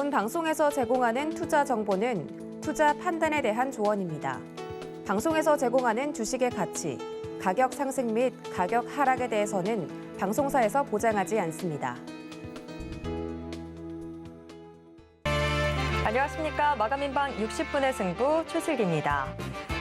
본 방송에서 제공하는 투자 정보는 투자 판단에 대한 조언입니다. 방송에서 제공하는 주식의 가치, 가격 상승 및 가격 하락에 대해서는 방송사에서 보장하지 않습니다. 안녕하십니까. 마감인방 60분의 승부 최슬기입니다.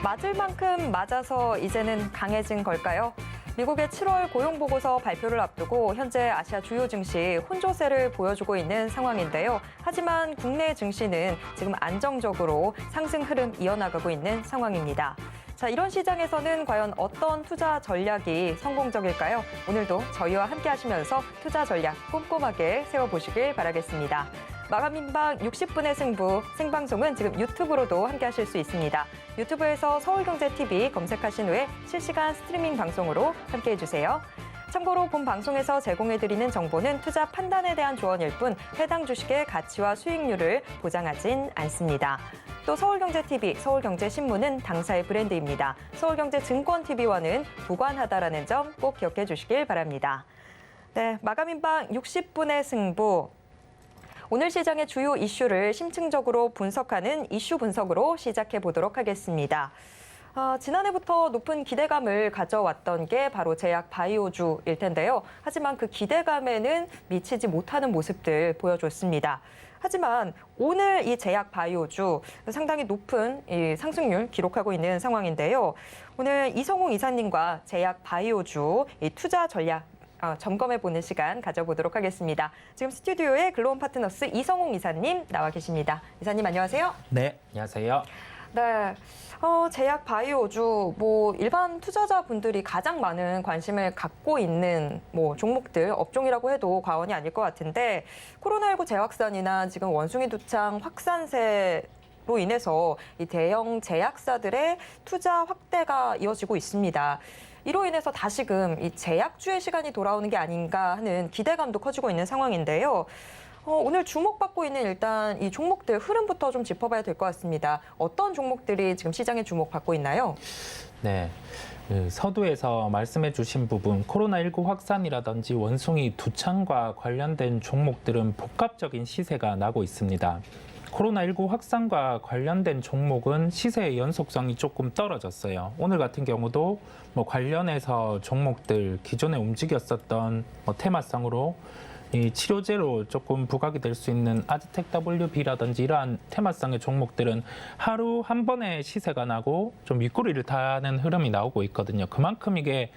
맞을 만큼 맞아서 이제는 강해진 걸까요? 미국의 7월 고용보고서 발표를 앞두고 현재 아시아 주요 증시 혼조세를 보여주고 있는 상황인데요. 하지만 국내 증시는 지금 안정적으로 상승 흐름 이어나가고 있는 상황입니다. 자, 이런 시장에서는 과연 어떤 투자 전략이 성공적일까요? 오늘도 저희와 함께 하시면서 투자 전략 꼼꼼하게 세워보시길 바라겠습니다. 마감인방 60분의 승부 생방송은 지금 유튜브로도 함께 하실 수 있습니다. 유튜브에서 서울경제TV 검색하신 후에 실시간 스트리밍 방송으로 함께 해주세요. 참고로 본 방송에서 제공해드리는 정보는 투자 판단에 대한 조언일 뿐 해당 주식의 가치와 수익률을 보장하진 않습니다. 또 서울경제TV, 서울경제신문은 당사의 브랜드입니다. 서울경제증권TV와는 무관하다라는 점 꼭 기억해 주시길 바랍니다. 네, 마감인방 60분의 승부. 오늘 시장의 주요 이슈를 심층적으로 분석하는 이슈 분석으로 시작해 보도록 하겠습니다. 지난해부터 높은 기대감을 가져왔던 게 바로 제약 바이오주일 텐데요. 하지만 그 기대감에는 미치지 못하는 모습들 보여줬습니다. 하지만 오늘 이 제약 바이오주 상당히 높은 이 상승률 기록하고 있는 상황인데요. 오늘 이성웅 이사님과 제약 바이오주 이 투자 전략 점검해보는 시간 가져보도록 하겠습니다. 지금 스튜디오에 글로온 파트너스 이성웅 이사님 나와 계십니다. 이사님 안녕하세요. 네, 안녕하세요. 네, 제약 바이오주 일반 투자자분들이 가장 많은 관심을 갖고 있는 종목들 업종이라고 해도 과언이 아닐 것 같은데 코로나19 재확산이나 지금 원숭이 두창 확산세로 인해서 이 대형 제약사들의 투자 확대가 이어지고 있습니다. 이로 인해서 다시금 이 제약주의 시간이 돌아오는 게 아닌가 하는 기대감도 커지고 있는 상황인데요. 오늘 주목받고 있는 일단 이 종목들 흐름부터 좀 짚어봐야 될 것 같습니다. 어떤 종목들이 지금 시장에 주목받고 있나요? 네. 서두에서 말씀해 주신 부분 코로나19 확산이라든지 원숭이 두창과 관련된 종목들은 복합적인 시세가 나고 있습니다. 코로나19 확산과 관련된 종목은 시세의 연속성이 조금 떨어졌어요. 오늘 같은 경우도 관련해서 종목들 기존에 움직였었던 테마성으로 이 치료제로 조금 부각이 될 수 있는 아즈텍 WB라든지 이러한 테마성의 종목들은 하루 한 번에 시세가 나고 좀 윗꼬리를 타는 흐름이 나오고 있거든요. 그만큼 이게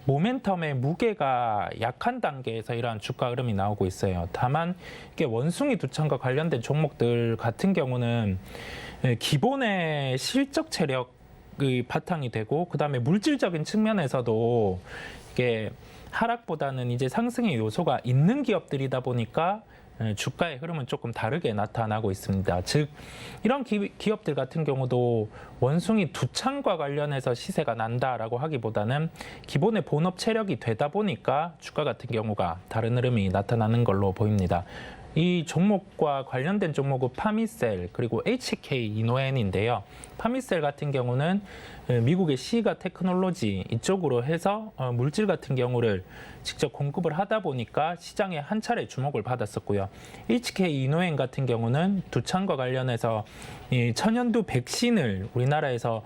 모멘텀의 무게가 약한 단계에서 이러한 주가 흐름이 나오고 있어요. 다만 이게 원숭이 두창과 관련된 종목들 같은 경우는 기본의 실적 체력의 바탕이 되고 그다음에 물질적인 측면에서도 이게 하락보다는 이제 상승의 요소가 있는 기업들이다 보니까 주가의 흐름은 조금 다르게 나타나고 있습니다. 즉 이런 기업들 같은 경우도 원숭이 두창과 관련해서 시세가 난다라고 하기보다는 기본의 본업 체력이 되다 보니까 주가 같은 경우가 다른 흐름이 나타나는 걸로 보입니다. 이 종목과 관련된 종목은 파미셀 그리고 HK 이노엔인데요. 파미셀 같은 경우는 미국의 시가 테크놀로지 이쪽으로 해서 물질 같은 경우를 직접 공급을 하다 보니까 시장에 한 차례 주목을 받았었고요. HK 이노엔 같은 경우는 두창과 관련해서 이 천연두 백신을 우리나라에서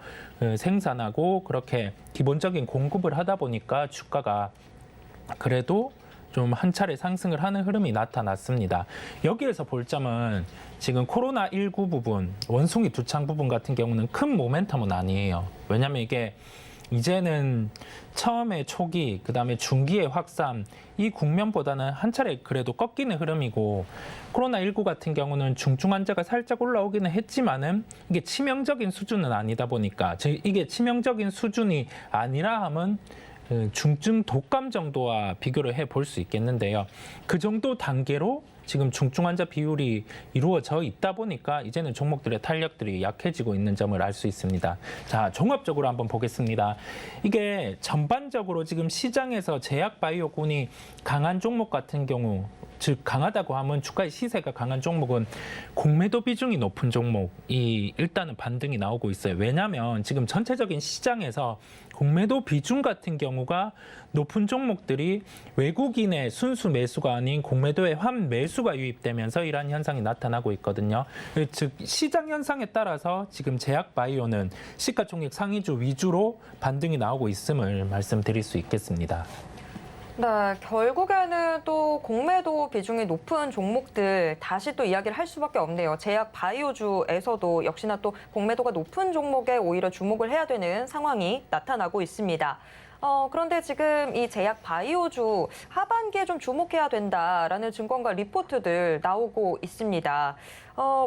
생산하고 그렇게 기본적인 공급을 하다 보니까 주가가 그래도 좀 한 차례 상승을 하는 흐름이 나타났습니다. 여기에서 볼 점은 지금 코로나19 부분, 원숭이 두창 부분 같은 경우는 큰 모멘텀은 아니에요. 왜냐하면 이게 이제는 처음에 초기, 그다음에 중기의 확산, 이 국면보다는 한 차례 그래도 꺾이는 흐름이고 코로나19 같은 경우는 중증 환자가 살짝 올라오기는 했지만은 이게 치명적인 수준은 아니다 보니까 이게 치명적인 수준이 아니라 하면 중증 독감 정도와 비교를 해볼 수 있겠는데요. 그 정도 단계로 지금 중증 환자 비율이 이루어져 있다 보니까 이제는 종목들의 탄력들이 약해지고 있는 점을 알 수 있습니다. 자, 종합적으로 한번 보겠습니다. 이게 전반적으로 지금 시장에서 제약바이오군이 강한 종목 같은 경우, 즉 강하다고 하면 주가의 시세가 강한 종목은 공매도 비중이 높은 종목이 일단은 반등이 나오고 있어요. 왜냐하면 지금 전체적인 시장에서 공매도 비중 같은 경우가 높은 종목들이 외국인의 순수 매수가 아닌 공매도의 환매수가 유입되면서 이러한 현상이 나타나고 있거든요. 즉 시장 현상에 따라서 지금 제약바이오는 시가총액 상위주 위주로 반등이 나오고 있음을 말씀드릴 수 있겠습니다. 네, 결국에는 또 공매도 비중이 높은 종목들 다시 또 이야기를 할 수밖에 없네요. 제약 바이오주에서도 역시나 또 공매도가 높은 종목에 오히려 주목을 해야 되는 상황이 나타나고 있습니다. 그런데 지금 이 제약 바이오주 하반기에 좀 주목해야 된다라는 증권가 리포트들 나오고 있습니다.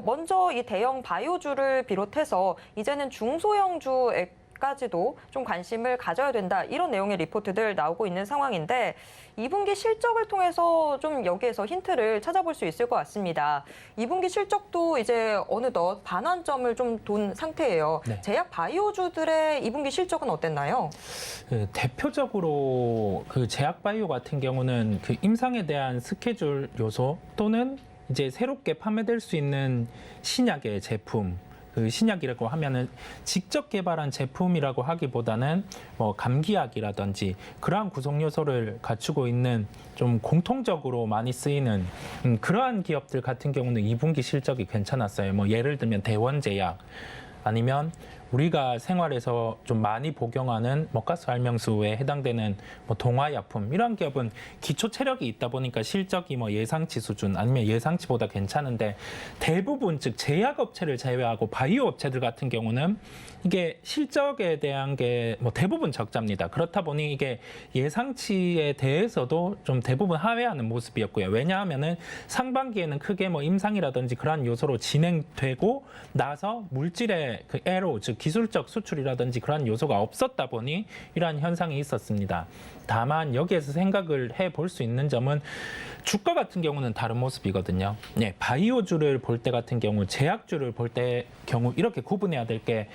먼저 이 대형 바이오주를 비롯해서 이제는 중소형주에 까지도 좀 관심을 가져야 된다. 이런 내용의 리포트들 나오고 있는 상황인데 2분기 실적을 통해서 좀 여기에서 힌트를 찾아볼 수 있을 것 같습니다. 2분기 실적도 이제 어느덧 반환점을 좀 돈 상태예요. 네. 제약 바이오주들의 2분기 실적은 어땠나요? 대표적으로 그 제약바이오 같은 경우는 그 임상에 대한 스케줄 요소 또는 이제 새롭게 판매될 수 있는 신약의 제품, 그 신약이라고 하면은 직접 개발한 제품이라고 하기보다는 뭐 감기약이라든지 그러한 구성 요소를 갖추고 있는 좀 공통적으로 많이 쓰이는 그러한 기업들 같은 경우는 2분기 실적이 괜찮았어요. 뭐 예를 들면 대원제약 아니면 우리가 생활에서 좀 많이 복용하는 먹가스 알명수에 해당되는 뭐 동화약품 이런 기업은 기초 체력이 있다 보니까 실적이 뭐 예상치 수준 아니면 예상치보다 괜찮은데 대부분 즉 제약업체를 제외하고 바이오 업체들 같은 경우는 이게 실적에 대한 게 뭐 대부분 적자입니다. 그렇다 보니 이게 예상치에 대해서도 좀 대부분 하회하는 모습이었고요. 왜냐하면은 상반기에는 크게 뭐 임상이라든지 그러한 요소로 진행되고 나서 물질의 그 애로 즉 기술적 수출이라든지 그러한 요소가 없었다 보니 이러한 현상이 있었습니다. 다만 여기에서 생각을 해볼 수 있는 점은 주가 같은 경우는 다른 모습이거든요. 네, 바이오주를 볼 때 같은 경우, 제약주를 볼 때 경우 이렇게 구분해야 될 게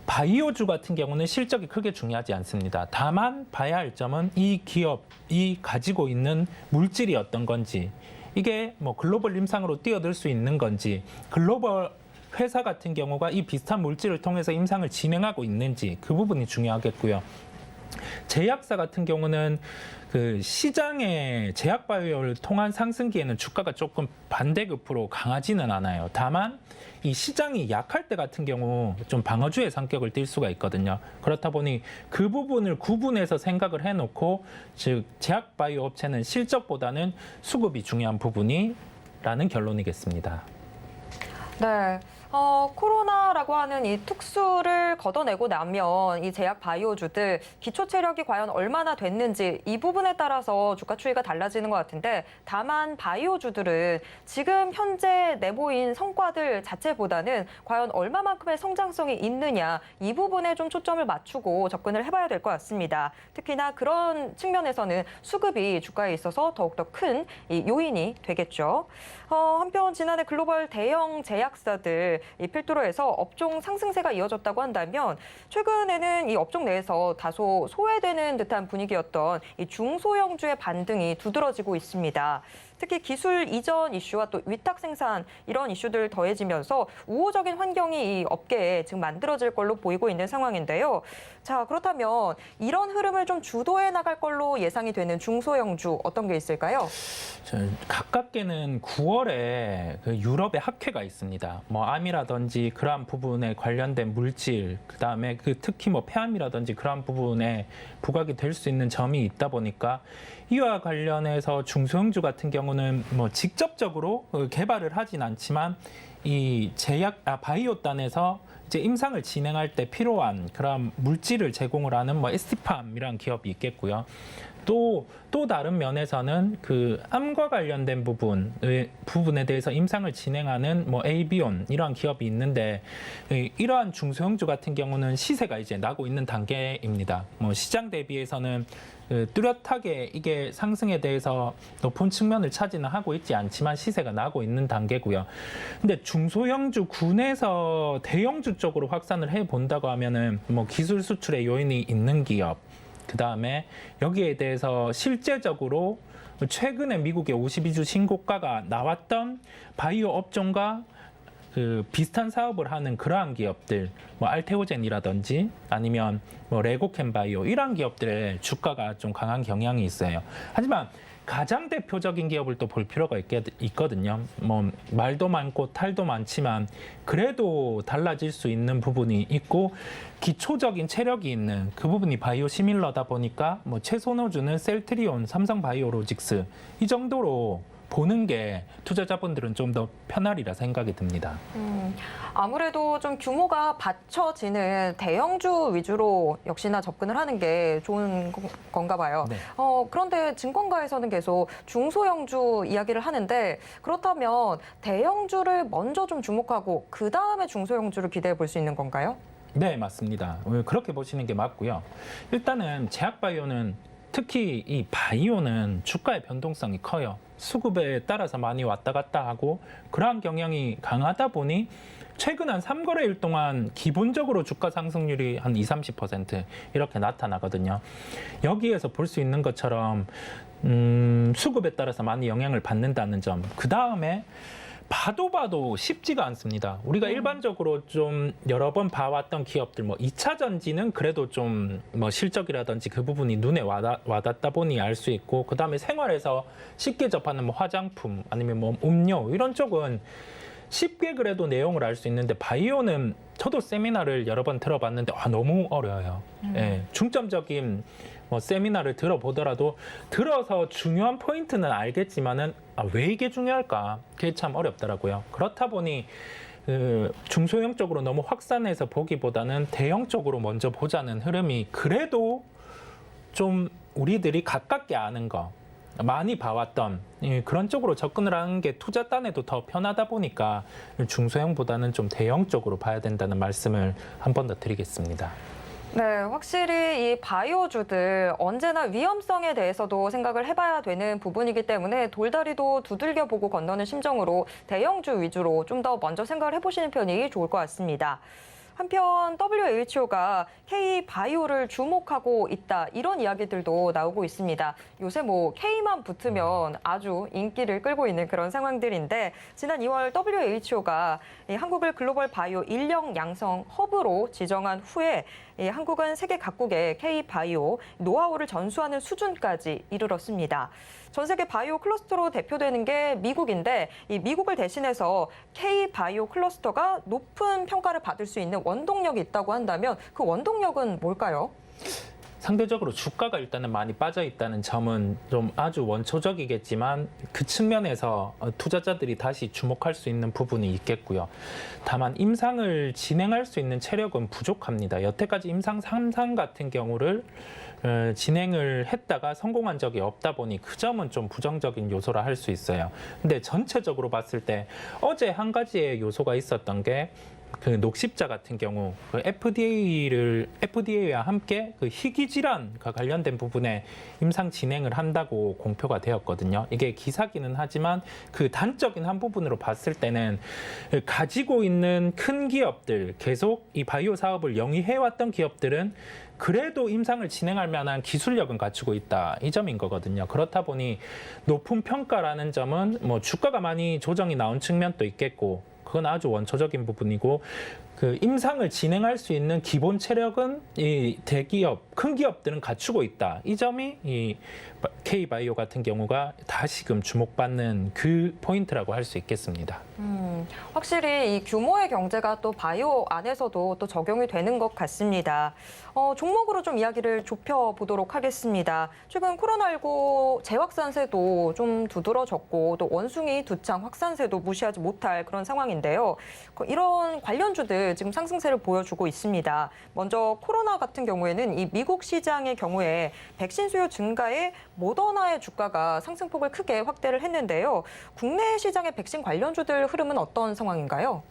바이오주 같은 경우는 실적이 크게 중요하지 않습니다. 다만 봐야 할 점은 이 기업이 가지고 있는 물질이 어떤 건지 이게 뭐 글로벌 임상으로 뛰어들 수 있는 건지 글로벌 회사 같은 경우가 이 비슷한 물질을 통해서 임상을 진행하고 있는지 그 부분이 중요하겠고요. 제약사 같은 경우는 그 시장의 제약 바이오를 통한 상승기에는 주가가 조금 반대급으로 강하지는 않아요. 다만 이 시장이 약할 때 같은 경우 좀 방어주의 성격을 띨 수가 있거든요. 그렇다 보니 그 부분을 구분해서 생각을 해놓고 즉 제약 바이오 업체는 실적보다는 수급이 중요한 부분이라는 결론이겠습니다. 네. 코로나라고 하는 이 특수를 걷어내고 나면 이 제약 바이오주들 기초 체력이 과연 얼마나 됐는지 이 부분에 따라서 주가 추이가 달라지는 것 같은데 다만 바이오주들은 지금 현재 내보인 성과들 자체보다는 과연 얼마만큼의 성장성이 있느냐 이 부분에 좀 초점을 맞추고 접근을 해봐야 될 것 같습니다. 특히나 그런 측면에서는 수급이 주가에 있어서 더욱더 큰 이 요인이 되겠죠. 한편 지난해 글로벌 대형 제약사들 이 필두로 해서 업종 상승세가 이어졌다고 한다면 최근에는 이 업종 내에서 다소 소외되는 듯한 분위기였던 이 중소형주의 반등이 두드러지고 있습니다. 특히 기술 이전 이슈와 또 위탁 생산 이런 이슈들 더해지면서 우호적인 환경이 이 업계에 지금 만들어질 걸로 보이고 있는 상황인데요. 자, 그렇다면 이런 흐름을 좀 주도해 나갈 걸로 예상이 되는 중소형주 어떤 게 있을까요? 가깝게는 9월에 그 유럽의 학회가 있습니다. 뭐 암이라든지 그러한 부분에 관련된 물질, 그다음에 그 특히 뭐 폐암이라든지 그러한 부분에 부각이 될 수 있는 점이 있다 보니까 이와 관련해서 중소형주 같은 경우는 뭐 직접적으로 개발을 하진 않지만 이 바이오단에서 이제 임상을 진행할 때 필요한 그런 물질을 제공을 하는 뭐 ST팜이라는 기업이 있겠고요. 또 다른 면에서는 그 암과 관련된 부분에 대해서 임상을 진행하는 뭐 에이비온 이러한 기업이 있는데 이러한 중소형주 같은 경우는 시세가 이제 나고 있는 단계입니다. 뭐 시장 대비해서는 뚜렷하게 이게 상승에 대해서 높은 측면을 차지는 하고 있지 않지만 시세가 나고 있는 단계고요. 근데 중소형주 군에서 대형주 쪽으로 확산을 해 본다고 하면은 뭐 기술 수출의 요인이 있는 기업, 그 다음에 여기에 대해서 실제적으로 최근에 미국의 52주 신고가가 나왔던 바이오 업종과 그 비슷한 사업을 하는 그러한 기업들, 뭐 알테오젠이라든지 아니면 뭐 레고캠바이오 이런 기업들의 주가가 좀 강한 경향이 있어요. 하지만 가장 대표적인 기업을 또 볼 필요가 있거든요. 뭐 말도 많고 탈도 많지만 그래도 달라질 수 있는 부분이 있고 기초적인 체력이 있는 그 부분이 바이오 시밀러다 보니까 뭐 최선호주는 셀트리온, 삼성바이오로직스 이 정도로 보는 게 투자자분들은 좀 더 편하리라 생각이 듭니다. 아무래도 좀 규모가 받쳐지는 대형주 위주로 역시나 접근을 하는 게 좋은 건가 봐요. 네. 그런데 증권가에서는 계속 중소형주 이야기를 하는데 그렇다면 대형주를 먼저 좀 주목하고 그 다음에 중소형주를 기대해 볼 수 있는 건가요? 네, 맞습니다. 그렇게 보시는 게 맞고요. 일단은 제약바이오는 특히 이 바이오는 주가의 변동성이 커요. 수급에 따라서 많이 왔다 갔다 하고 그러한 경향이 강하다 보니 최근 한 3거래일 동안 기본적으로 주가 상승률이 한 20-30% 이렇게 나타나거든요. 여기에서 볼 수 있는 것처럼 수급에 따라서 많이 영향을 받는다는 점. 그 다음에 봐도 쉽지가 않습니다. 우리가 일반적으로 좀 여러 번 봐왔던 기업들, 뭐 2차 전지는 그래도 좀 뭐 실적이라든지 그 부분이 눈에 와닿다 보니 알 수 있고, 그 다음에 생활에서 쉽게 접하는 뭐 화장품 아니면 뭐 음료 이런 쪽은 쉽게 그래도 내용을 알 수 있는데 바이오는 저도 세미나를 여러 번 들어봤는데 너무 어려워요. 예, 중점적인 뭐 세미나를 들어보더라도 들어서 중요한 포인트는 알겠지만은 왜 이게 중요할까? 그게 참 어렵더라고요. 그렇다 보니 중소형 쪽으로 너무 확산해서 보기보다는 대형 쪽으로 먼저 보자는 흐름이 그래도 좀 우리들이 가깝게 아는 거 많이 봐왔던 그런 쪽으로 접근을 하는 게 투자단에도 더 편하다 보니까 중소형보다는 좀 대형 쪽으로 봐야 된다는 말씀을 한 번 더 드리겠습니다. 네, 확실히 이 바이오주들 언제나 위험성에 대해서도 생각을 해봐야 되는 부분이기 때문에 돌다리도 두들겨 보고 건너는 심정으로 대형주 위주로 좀 더 먼저 생각을 해보시는 편이 좋을 것 같습니다. 한편 WHO가 K바이오를 주목하고 있다 이런 이야기들도 나오고 있습니다. 요새 뭐 K만 붙으면 아주 인기를 끌고 있는 그런 상황들인데 지난 2월 WHO가 한국을 글로벌 바이오 인력 양성 허브로 지정한 후에 한국은 세계 각국의 K바이오 노하우를 전수하는 수준까지 이르렀습니다. 전 세계 바이오 클러스터로 대표되는 게 미국인데 이 미국을 대신해서 K바이오 클러스터가 높은 평가를 받을 수 있는 원동력이 있다고 한다면 그 원동력은 뭘까요? 상대적으로 주가가 일단은 많이 빠져 있다는 점은 좀 아주 원초적이겠지만 그 측면에서 투자자들이 다시 주목할 수 있는 부분이 있겠고요. 다만 임상을 진행할 수 있는 체력은 부족합니다. 여태까지 임상 3상 같은 경우를 진행을 했다가 성공한 적이 없다 보니 그 점은 좀 부정적인 요소라 할 수 있어요. 근데 전체적으로 봤을 때 어제 한 가지의 요소가 있었던 게 그 녹십자 같은 경우 그 FDA와 함께 그 희귀 질환과 관련된 부분에 임상 진행을 한다고 공표가 되었거든요. 이게 기사기는 하지만 그 단적인 한 부분으로 봤을 때는 가지고 있는 큰 기업들, 계속 이 바이오 사업을 영위해왔던 기업들은 그래도 임상을 진행할 만한 기술력은 갖추고 있다. 이 점인 거거든요. 그렇다 보니 높은 평가라는 점은 뭐 주가가 많이 조정이 나온 측면도 있겠고 그건 아주 원초적인 부분이고 그 임상을 진행할 수 있는 기본 체력은 이 대기업, 큰 기업들은 갖추고 있다. 이 점이 이 K바이오 같은 경우가 다시금 주목받는 그 포인트라고 할 수 있겠습니다. 확실히 이 규모의 경제가 또 바이오 안에서도 또 적용이 되는 것 같습니다. 종목으로 좀 이야기를 좁혀보도록 하겠습니다. 최근 코로나19 재확산세도 좀 두드러졌고 또 원숭이 두창 확산세도 무시하지 못할 그런 상황인데요. 이런 관련주들 지금 상승세를 보여주고 있습니다. 먼저 코로나 같은 경우에는 이 미국 시장의 경우에 백신 수요 증가에 모더나의 주가가 상승폭을 크게 확대를 했는데요. 국내 시장의 백신 관련주들 흐름은 어떤 상황인가요?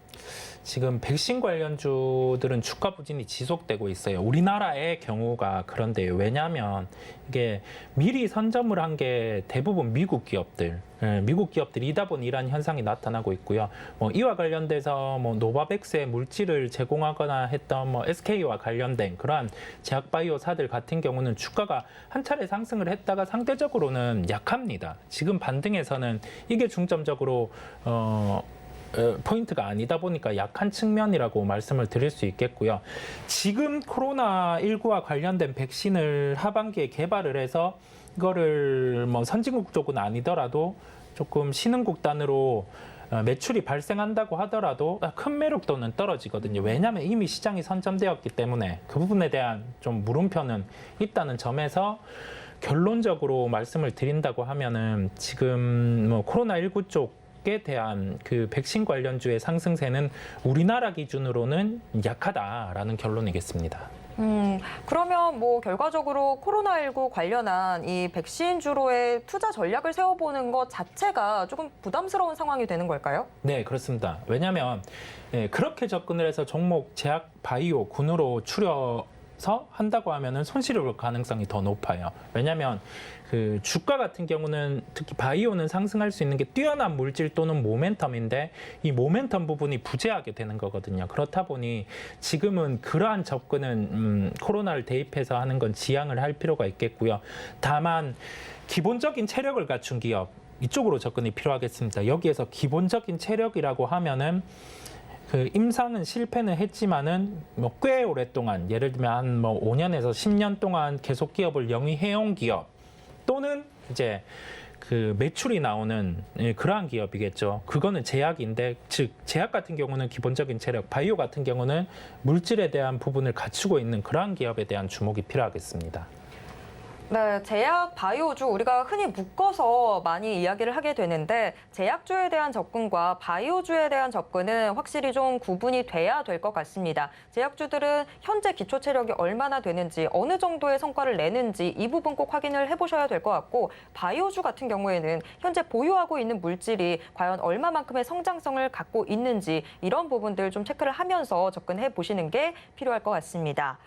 지금 백신 관련주들은 주가 부진이 지속되고 있어요. 우리나라의 경우가 그런데요. 왜냐하면 이게 미리 선점을 한 게 대부분 미국 기업들, 미국 기업들이다 보니 이러한 현상이 나타나고 있고요. 이와 관련돼서 노바백스의 물질을 제공하거나 했던 SK와 관련된 그러한 제약바이오사들 같은 경우는 주가가 한 차례 상승을 했다가 상대적으로는 약합니다. 지금 반등에서는 이게 중점적으로 포인트가 아니다 보니까 약한 측면이라고 말씀을 드릴 수 있겠고요. 지금 코로나19와 관련된 백신을 하반기에 개발을 해서 이거를 뭐 선진국 쪽은 아니더라도 조금 신흥국 단으로 매출이 발생한다고 하더라도 큰 매력도는 떨어지거든요. 왜냐하면 이미 시장이 선점되었기 때문에 그 부분에 대한 좀 물음표는 있다는 점에서 결론적으로 말씀을 드린다고 하면은 지금 뭐 코로나19 쪽에 대한 그 백신 관련주의 상승세는 우리나라 기준으로는 약하다라는 결론이겠습니다. 그러면 뭐 결과적으로 코로나19 관련한 이 백신주로의 투자 전략을 세워보는 것 자체가 조금 부담스러운 상황이 되는 걸까요? 네, 그렇습니다. 왜냐하면 그렇게 접근을 해서 종목 제약 바이오 군으로 추려서 한다고 하면은 손실을 볼 가능성이 더 높아요. 왜냐하면 그 주가 같은 경우는 특히 바이오는 상승할 수 있는 게 뛰어난 물질 또는 모멘텀인데 이 모멘텀 부분이 부재하게 되는 거거든요. 그렇다 보니 지금은 그러한 접근은 코로나를 대입해서 하는 건 지양을 할 필요가 있겠고요. 다만 기본적인 체력을 갖춘 기업 이쪽으로 접근이 필요하겠습니다. 여기에서 기본적인 체력이라고 하면은 그 임상은 실패는 했지만은 뭐 꽤 오랫동안 예를 들면 한 뭐 5년에서 10년 동안 계속 기업을 영위해온 기업 또는 이제 그 매출이 나오는 그러한 기업이겠죠. 그거는 제약인데 즉 제약 같은 경우는 기본적인 체력, 바이오 같은 경우는 물질에 대한 부분을 갖추고 있는 그러한 기업에 대한 주목이 필요하겠습니다. 네, 제약, 바이오주 우리가 흔히 묶어서 많이 이야기를 하게 되는데 제약주에 대한 접근과 바이오주에 대한 접근은 확실히 좀 구분이 돼야 될 것 같습니다. 제약주들은 현재 기초 체력이 얼마나 되는지, 어느 정도의 성과를 내는지 이 부분 꼭 확인을 해보셔야 될 것 같고 바이오주 같은 경우에는 현재 보유하고 있는 물질이 과연 얼마만큼의 성장성을 갖고 있는지 이런 부분들 좀 체크를 하면서 접근해 보시는 게 필요할 것 같습니다.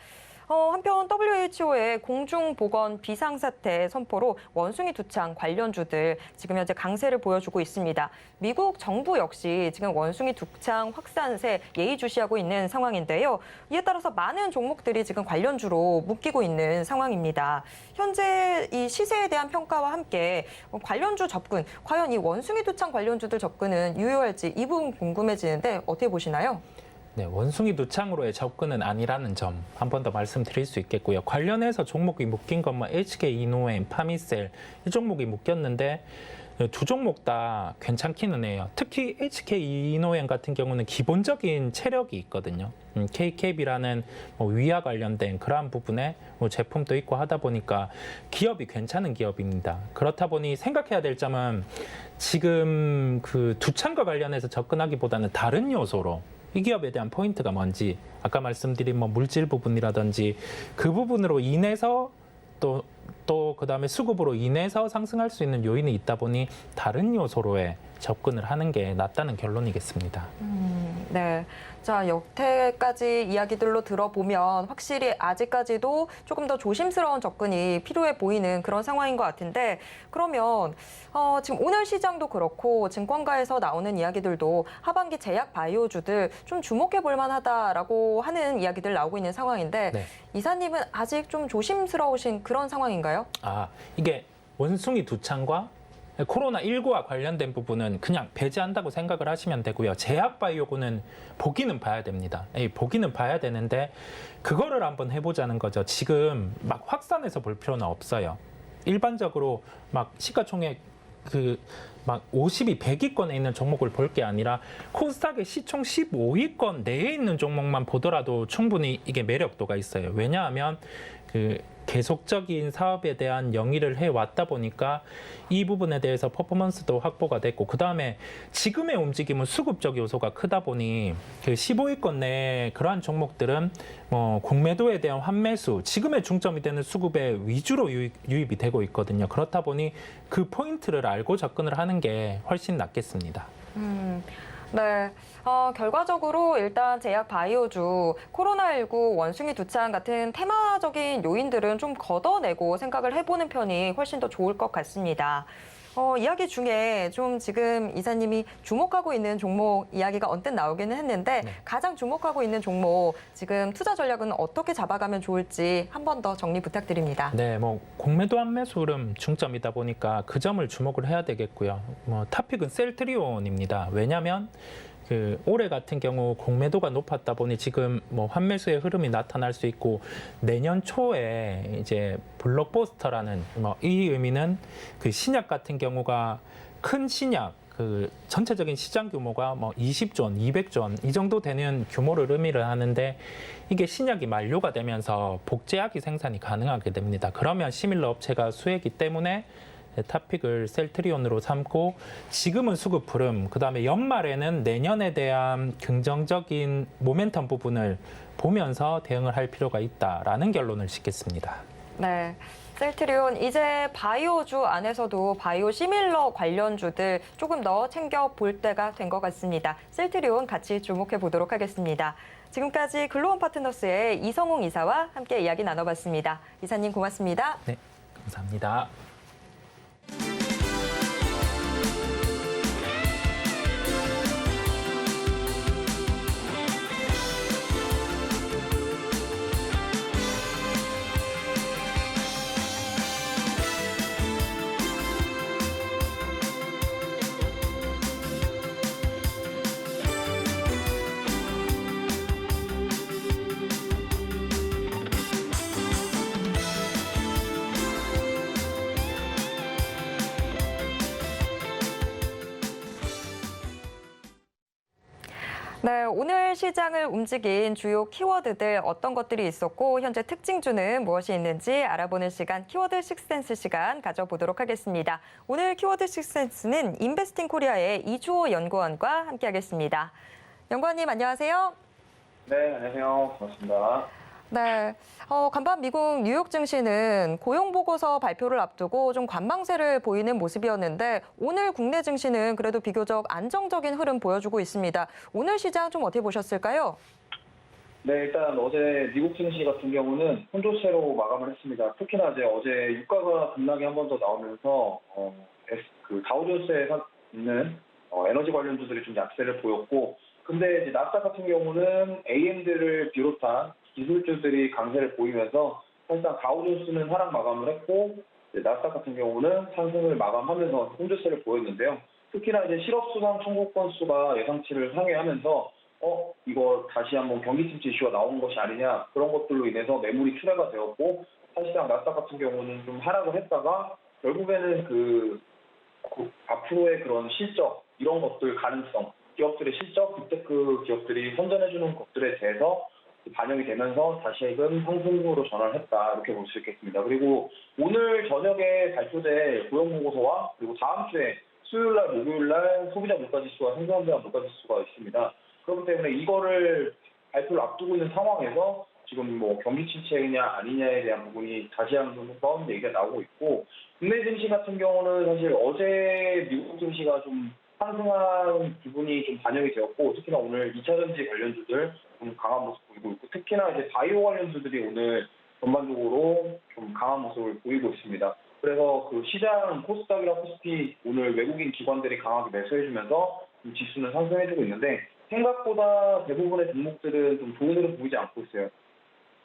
한편 WHO의 공중보건 비상사태 선포로 원숭이 두창 관련주들 지금 현재 강세를 보여주고 있습니다. 미국 정부 역시 지금 원숭이 두창 확산세 예의주시하고 있는 상황인데요. 이에 따라서 많은 종목들이 지금 관련주로 묶이고 있는 상황입니다. 현재 이 시세에 대한 평가와 함께 관련주 접근, 과연 이 원숭이 두창 관련주들 접근은 유효할지 이 부분 궁금해지는데 어떻게 보시나요? 네, 원숭이 두창으로의 접근은 아니라는 점 한 번 더 말씀드릴 수 있겠고요. 관련해서 종목이 묶인 것만 HK 이노엠, 파미셀 이 종목이 묶였는데 두 종목 다 괜찮기는 해요. 특히 HK 이노엠 같은 경우는 기본적인 체력이 있거든요. KKB라는 뭐 위와 관련된 그러한 부분에 뭐 제품도 있고 하다 보니까 기업이 괜찮은 기업입니다. 그렇다 보니 생각해야 될 점은 지금 그 두창과 관련해서 접근하기보다는 다른 요소로 이 기업에 대한 포인트가 뭔지 아까 말씀드린 뭐 물질 부분이라든지 그 부분으로 인해서 또 그다음에 수급으로 인해서 상승할 수 있는 요인이 있다 보니 다른 요소로의 접근을 하는 게 낫다는 결론이겠습니다. 네. 자, 여태까지 이야기들로 들어보면 확실히 아직까지도 조금 더 조심스러운 접근이 필요해 보이는 그런 상황인 것 같은데 그러면 지금 오늘 시장도 그렇고 증권가에서 나오는 이야기들도 하반기 제약 바이오주들 좀 주목해 볼 만하다라고 하는 이야기들 나오고 있는 상황인데 네. 이사님은 아직 좀 조심스러우신 그런 상황인가요? 이게 원숭이 두창과 코로나19와 관련된 부분은 그냥 배제한다고 생각을 하시면 되고요. 제약 바이오고는 보기는 봐야 됩니다. 보기는 봐야 되는데 그거를 한번 해보자는 거죠. 지금 막 확산해서 볼 필요는 없어요. 일반적으로 막 시가총액 막 50위, 100위권에 있는 종목을 볼 게 아니라 코스닥의 시총 15위권 내에 있는 종목만 보더라도 충분히 이게 매력도가 있어요. 왜냐하면 계속적인 사업에 대한 영위를 해왔다 보니까 이 부분에 대해서 퍼포먼스도 확보가 됐고 그다음에 지금의 움직임은 수급적 요소가 크다 보니 15위권 내에 그러한 종목들은 뭐 공매도에 대한 환매수, 지금의 중점이 되는 수급에 위주로 유입이 되고 있거든요. 그렇다 보니 그 포인트를 알고 접근을 하는 게 훨씬 낫겠습니다. 네. 결과적으로 일단 제약 바이오주, 코로나19 원숭이 두창 같은 테마적인 요인들은 좀 걷어내고 생각을 해보는 편이 훨씬 더 좋을 것 같습니다. 이야기 중에 좀 지금 이사님이 주목하고 있는 종목 이야기가 언뜻 나오기는 했는데 네. 가장 주목하고 있는 종목 지금 투자 전략은 어떻게 잡아가면 좋을지 한 번 더 정리 부탁드립니다. 네, 뭐 공매도 환매수 흐름 중점이다 보니까 그 점을 주목을 해야 되겠고요. 뭐 탑픽은 셀트리온입니다. 왜냐하면 올해 같은 경우 공매도가 높았다 보니 지금 뭐 환매수의 흐름이 나타날 수 있고 내년 초에 이제 블록버스터라는 이 의미는 그 신약 같은 경우가 큰 신약 그 전체적인 시장 규모가 20조 원, 200조 원 이 정도 되는 규모를 의미를 하는데 이게 신약이 만료가 되면서 복제약이 생산이 가능하게 됩니다. 그러면 시밀러 업체가 수혜기 때문에 타픽을 셀트리온으로 삼고 지금은 수급 흐름, 그다음에 연말에는 내년에 대한 긍정적인 모멘텀 부분을 보면서 대응을 할 필요가 있다라는 결론을 짓겠습니다. 네. 셀트리온 이제 바이오주 안에서도 바이오 시밀러 관련주들 조금 더 챙겨볼 때가 된 것 같습니다. 셀트리온 같이 주목해 보도록 하겠습니다. 지금까지 글로원 파트너스의 이성웅 이사와 함께 이야기 나눠봤습니다. 이사님 고맙습니다. 네, 감사합니다. 네, 오늘 시장을 움직인 주요 키워드들 어떤 것들이 있었고 현재 특징주는 무엇이 있는지 알아보는 시간 키워드 식센스 시간 가져보도록 하겠습니다. 오늘 키워드 식센스는 인베스팅 코리아의 이주호 연구원과 함께하겠습니다. 연구원님 안녕하세요. 네, 안녕하세요. 반갑습니다. 네, 간밤 미국 뉴욕 증시는 고용 보고서 발표를 앞두고 좀 관망세를 보이는 모습이었는데 오늘 국내 증시는 그래도 비교적 안정적인 흐름 보여주고 있습니다. 오늘 시장 좀 어떻게 보셨을까요? 네, 일단 어제 미국 증시 같은 경우는 혼조세로 마감을 했습니다. 특히나 이제 어제 유가가 급락이 한 번 더 나오면서 그 다우존스에 있는 에너지 관련주들이 좀 약세를 보였고, 근데 이제 나스닥 같은 경우는 AMD를 비롯한 기술주들이 강세를 보이면서 사실상 다우존스는 하락 마감을 했고 나스닥 같은 경우는 상승을 마감하면서 혼조세를 보였는데요. 특히나 이제 실업수당 청구 건수가 예상치를 상회하면서 이거 다시 한번 경기 침체 이슈가 나온 것이 아니냐 그런 것들로 인해서 매물이 출회가 되었고 사실상 나스닥 같은 경우는 좀 하락을 했다가 결국에는 그 앞으로의 그런 실적 이런 것들 가능성 기업들의 실적 빅테크 기업들이 선전해주는 것들에 대해서 반영이 되면서 다시금 상승으로 전환했다 이렇게 볼 수 있겠습니다. 그리고 오늘 저녁에 발표될 고용보고서와 그리고 다음 주에 수요일날 목요일날 소비자 물가지수와 생산자 물가지수가 있습니다. 그렇기 때문에 이거를 발표를 앞두고 있는 상황에서 지금 뭐 경기 침체냐 아니냐에 대한 부분이 다시 한번 얘기가 나오고 있고 국내 증시 같은 경우는 사실 어제 미국 증시가 좀 상승한 부분이 좀 반영이 되었고 특히나 오늘 2차전지 관련주들 좀 강한 모습 보이고 있고 특히나 이제 바이오 관련주들이 오늘 전반적으로 좀 강한 모습을 보이고 있습니다. 그래서 그 시장 코스닥이랑 코스피 오늘 외국인 기관들이 강하게 매수해주면서 좀 지수는 상승해주고 있는데 생각보다 대부분의 종목들은 좀 좋은 흐름 보이지 않고 있어요.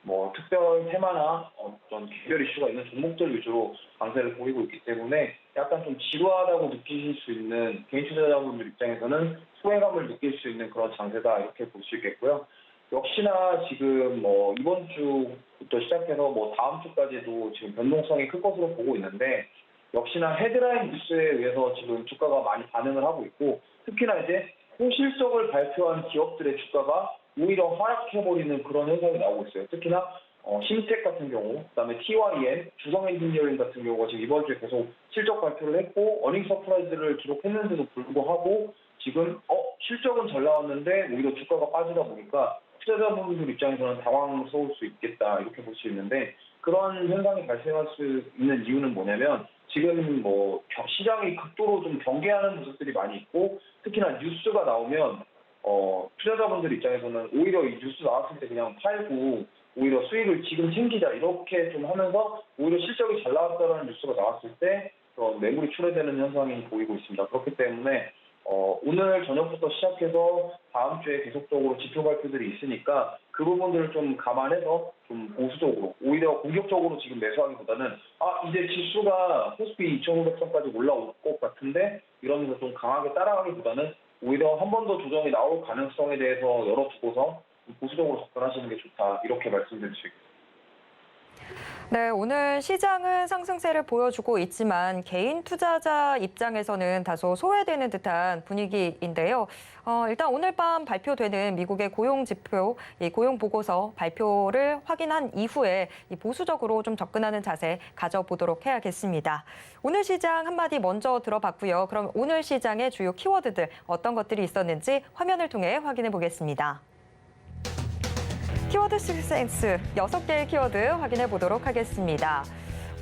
뭐 특별 테마나 어떤 개별 이슈가 있는 종목들 위주로 강세를 보이고 있기 때문에 약간 좀 지루하다고 느끼실 수 있는 개인 투자자분들 입장에서는 소외감을 느낄 수 있는 그런 장세다 이렇게 볼 수 있겠고요. 역시나 지금 뭐 이번 주부터 시작해서 뭐 다음 주까지도 지금 변동성이 클 것으로 보고 있는데 역시나 헤드라인 뉴스에 의해서 지금 주가가 많이 반응을 하고 있고 특히나 이제 호실적을 발표한 기업들의 주가가 오히려 하락해버리는 그런 현상이 나오고 있어요. 특히나 심텍 같은 경우, 그다음에 TYM, 주성 엔지니어링 같은 경우가 지금 이번 주에 계속 실적 발표를 했고 어닝 서프라이즈를 기록했는데도 불구하고 지금 실적은 잘 나왔는데 오히려 주가가 빠지다 보니까 투자자분들 입장에서는 당황스러울 수 있겠다 이렇게 볼 수 있는데 그런 현상이 발생할 수 있는 이유는 뭐냐면 지금 뭐 시장이 극도로 좀 경계하는 모습들이 많이 있고 특히나 뉴스가 나오면 투자자분들 입장에서는 오히려 이 뉴스 나왔을 때 그냥 팔고 오히려 수익을 지금 챙기자 이렇게 좀 하면서 오히려 실적이 잘 나왔다는 뉴스가 나왔을 때 매물이 출회되는 현상이 보이고 있습니다. 그렇기 때문에 오늘 저녁부터 시작해서 다음 주에 계속적으로 지표 발표들이 있으니까 그 부분들을 좀 감안해서 좀 보수적으로 오히려 공격적으로 지금 매수하기보다는 이제 지수가 코스피 2,500선까지 올라올 것 같은데 이러면서 좀 강하게 따라가기보다는 오히려 한 번 더 조정이 나올 가능성에 대해서 열어두고서 보수적으로 접근하시는 게 좋다. 이렇게 말씀드릴 수 있겠습니다. 네, 오늘 시장은 상승세를 보여주고 있지만 개인 투자자 입장에서는 다소 소외되는 듯한 분위기인데요. 일단 오늘 밤 발표되는 미국의 고용 지표, 이 고용 보고서 발표를 확인한 이후에 이 보수적으로 좀 접근하는 자세 가져보도록 해야겠습니다. 오늘 시장 한마디 먼저 들어봤고요. 그럼 오늘 시장의 주요 키워드들 어떤 것들이 있었는지 화면을 통해 확인해 보겠습니다. 키워드 센스 6개의 키워드 확인해 보도록 하겠습니다.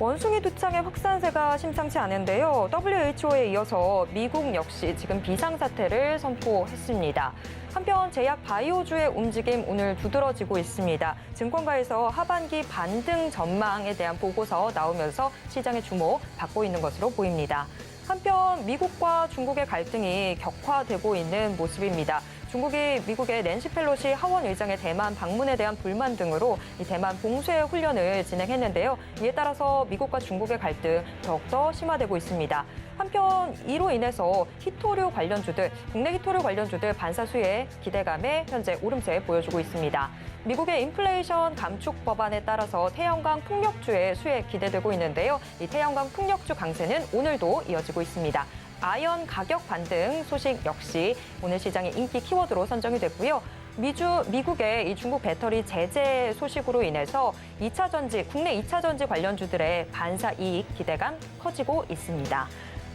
원숭이 두창의 확산세가 심상치 않은데요. WHO에 이어서 미국 역시 지금 비상사태를 선포했습니다. 한편 제약 바이오주의 움직임 오늘 두드러지고 있습니다. 증권가에서 하반기 반등 전망에 대한 보고서 나오면서 시장의 주목 받고 있는 것으로 보입니다. 한편 미국과 중국의 갈등이 격화되고 있는 모습입니다. 중국이 미국의 낸시 펠로시 하원 의장의 대만 방문에 대한 불만 등으로 이 대만 봉쇄 훈련을 진행했는데요. 이에 따라서 미국과 중국의 갈등 더욱더 심화되고 있습니다. 한편 이로 인해서 히토류 관련주들, 국내 히토류 관련주들 반사수의 기대감에 현재 오름세 보여주고 있습니다. 미국의 인플레이션 감축 법안에 따라서 태양광 풍력주의 수혜 기대되고 있는데요. 이 태양광 풍력주 강세는 오늘도 이어지고 있습니다. 아연 가격 반등 소식 역시 오늘 시장의 인기 키워드로 선정이 됐고요. 미국의 이 중국 배터리 제재 소식으로 인해서 2차 전지, 국내 2차 전지 관련주들의 반사 이익 기대감 커지고 있습니다.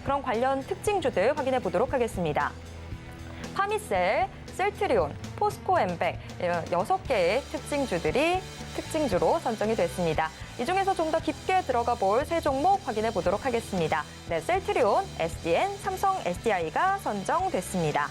그럼 관련 특징주들 확인해 보도록 하겠습니다. 파미셀, 셀트리온, 포스코엠백 6개의 특징주로 선정이 됐습니다. 이 중에서 좀 더 깊게 들어가 볼 세 종목 확인해 보도록 하겠습니다. 네, 셀트리온, SDN, 삼성 SDI가 선정됐습니다.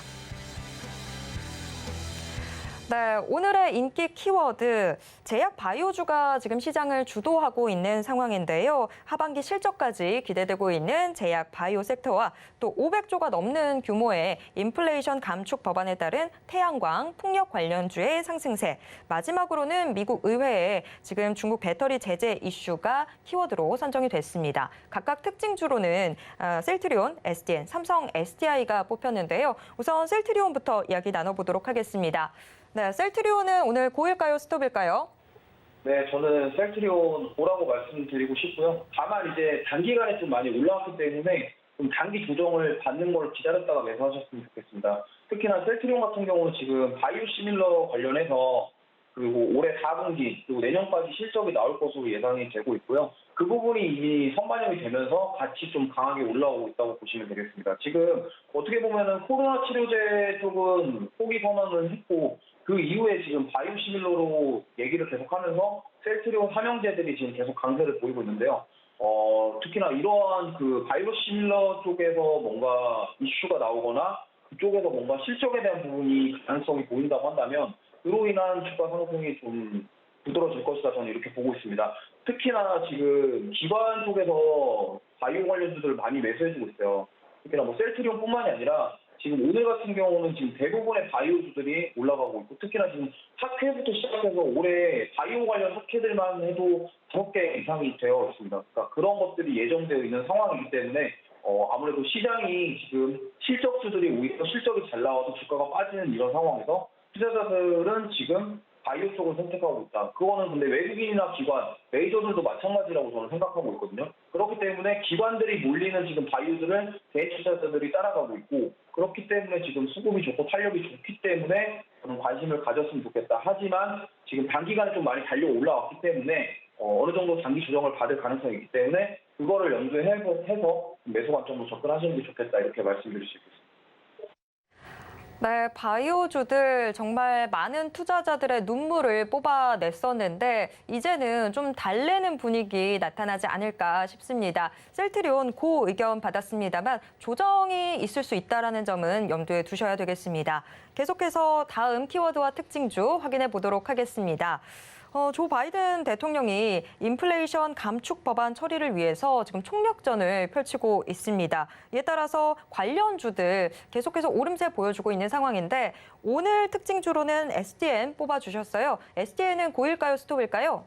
네, 오늘의 인기 키워드, 제약 바이오주가 지금 시장을 주도하고 있는 상황인데요. 하반기 실적까지 기대되고 있는 제약 바이오 섹터와 또 500조가 넘는 규모의 인플레이션 감축 법안에 따른 태양광, 풍력 관련주의 상승세. 마지막으로는 미국 의회에 지금 중국 배터리 제재 이슈가 키워드로 선정이 됐습니다. 각각 특징주로는 셀트리온, SDN, 삼성 SDI가 뽑혔는데요. 우선 셀트리온부터 이야기 나눠보도록 하겠습니다. 네, 셀트리온은 오늘 고일까요, 스톱일까요? 네, 저는 셀트리온 보라고 말씀드리고 싶고요. 다만 이제 단기간에 좀 많이 올라왔기 때문에 좀 단기 조정을 받는 걸 기다렸다가 매수하셨으면 좋겠습니다. 특히나 셀트리온 같은 경우는 지금 바이오 시밀러 관련해서 그리고 올해 4분기 그리고 내년까지 실적이 나올 것으로 예상이 되고 있고요. 그 부분이 이미 선반영이 되면서 같이 좀 강하게 올라오고 있다고 보시면 되겠습니다. 지금 어떻게 보면은 코로나 치료제 쪽은 포기 선언을 했고 그 이후에 지금 바이오 시밀러로 얘기를 계속하면서 셀트리온 삼형제들이 지금 계속 강세를 보이고 있는데요. 특히나 이러한 그 바이오 시밀러 쪽에서 뭔가 이슈가 나오거나 그쪽에서 뭔가 실적에 대한 부분이 가능성이 보인다고 한다면 그로 인한 주가 상승이 좀 부드러질 것이다 저는 이렇게 보고 있습니다. 특히나 지금 기관 쪽에서 바이오 관련주들을 많이 매수해주고 있어요. 특히나 뭐 셀트리온뿐만이 아니라 지금 오늘 같은 경우는 지금 대부분의 바이오주들이 올라가고 있고 특히나 지금 학회부터 시작해서 올해 바이오 관련 학회들만 해도 5개 이상이 되어 있습니다. 그러니까 그런 것들이 예정되어 있는 상황이기 때문에 아무래도 시장이 지금 실적주들이 오히려 실적이 잘 나와서 주가가 빠지는 이런 상황에서 투자자들은 지금 바이오 쪽을 선택하고 있다. 그거는 근데 외국인이나 기관, 메이저들도 마찬가지라고 저는 생각하고 있거든요. 그렇기 때문에 기관들이 몰리는 지금 바이오들을 개인 투자자들이 따라가고 있고 그렇기 때문에 지금 수급이 좋고 탄력이 좋기 때문에 저는 관심을 가졌으면 좋겠다. 하지만 지금 단기간에 좀 많이 달려 올라왔기 때문에 어느 정도 장기 조정을 받을 가능성이 있기 때문에 그거를 염두해서 매수 관점으로 접근하시는 게 좋겠다. 이렇게 말씀드릴 수 있겠습니다. 네, 바이오주들 정말 많은 투자자들의 눈물을 뽑아냈었는데 이제는 좀 달래는 분위기 나타나지 않을까 싶습니다. 셀트리온 고 의견 받았습니다만 조정이 있을 수 있다는 점은 염두에 두셔야 되겠습니다. 계속해서 다음 키워드와 특징주 확인해 보도록 하겠습니다. 조 바이든 대통령이 인플레이션 감축 법안 처리를 위해서 지금 총력전을 펼치고 있습니다. 이에 따라서 관련주들 계속해서 오름세 보여주고 있는 상황인데 오늘 특징주로는 SDN 뽑아주셨어요. SDN은 고일까요, 스톱일까요?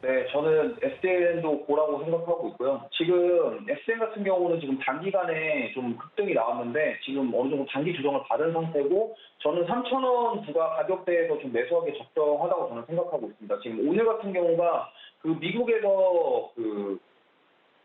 네, 저는 SDN도 고라고 생각하고 있고요. 지금 SDN 같은 경우는 지금 단기간에 좀 급등이 나왔는데 지금 어느 정도 단기 조정을 받은 상태고 저는 3,000원 부가 가격대에서 좀 매수하기 적정하다고 저는 생각하고 있습니다. 지금 오늘 같은 경우가 그 미국에서 그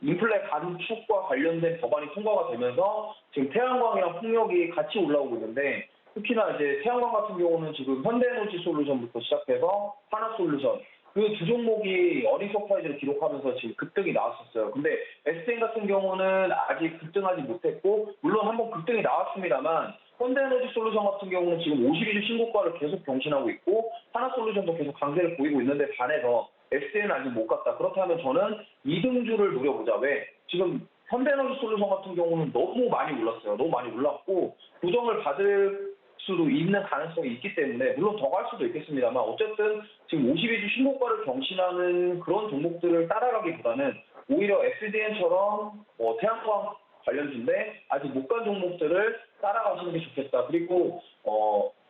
인플레 감축과 관련된 법안이 통과가 되면서 지금 태양광이랑 풍력이 같이 올라오고 있는데 특히나 이제 태양광 같은 경우는 지금 현대에너지 솔루션부터 시작해서 하나솔루션 그 두 종목이 어닝 서프라이즈를 기록하면서 지금 급등이 나왔었어요. 근데 SN 같은 경우는 아직 급등하지 못했고 물론 한번 급등이 나왔습니다만 현대에너지 솔루션 같은 경우는 지금 52주 신고가를 계속 경신하고 있고 하나솔루션도 계속 강세를 보이고 있는데 반해서 SN은 아직 못 갔다. 그렇다면 저는 2등주를 노려보자. 왜? 지금 현대에너지 솔루션 같은 경우는 너무 많이 올랐어요. 너무 많이 올랐고 조정을 받을 수도 있는 가능성이 있기 때문에 물론 더 갈 수도 있겠습니다만 어쨌든 지금 52주 신고가를 경신하는 그런 종목들을 따라가기보다는 오히려 SDN처럼 태양광 관련주인데 아직 못 간 종목들을 따라가시는 게 좋겠다. 그리고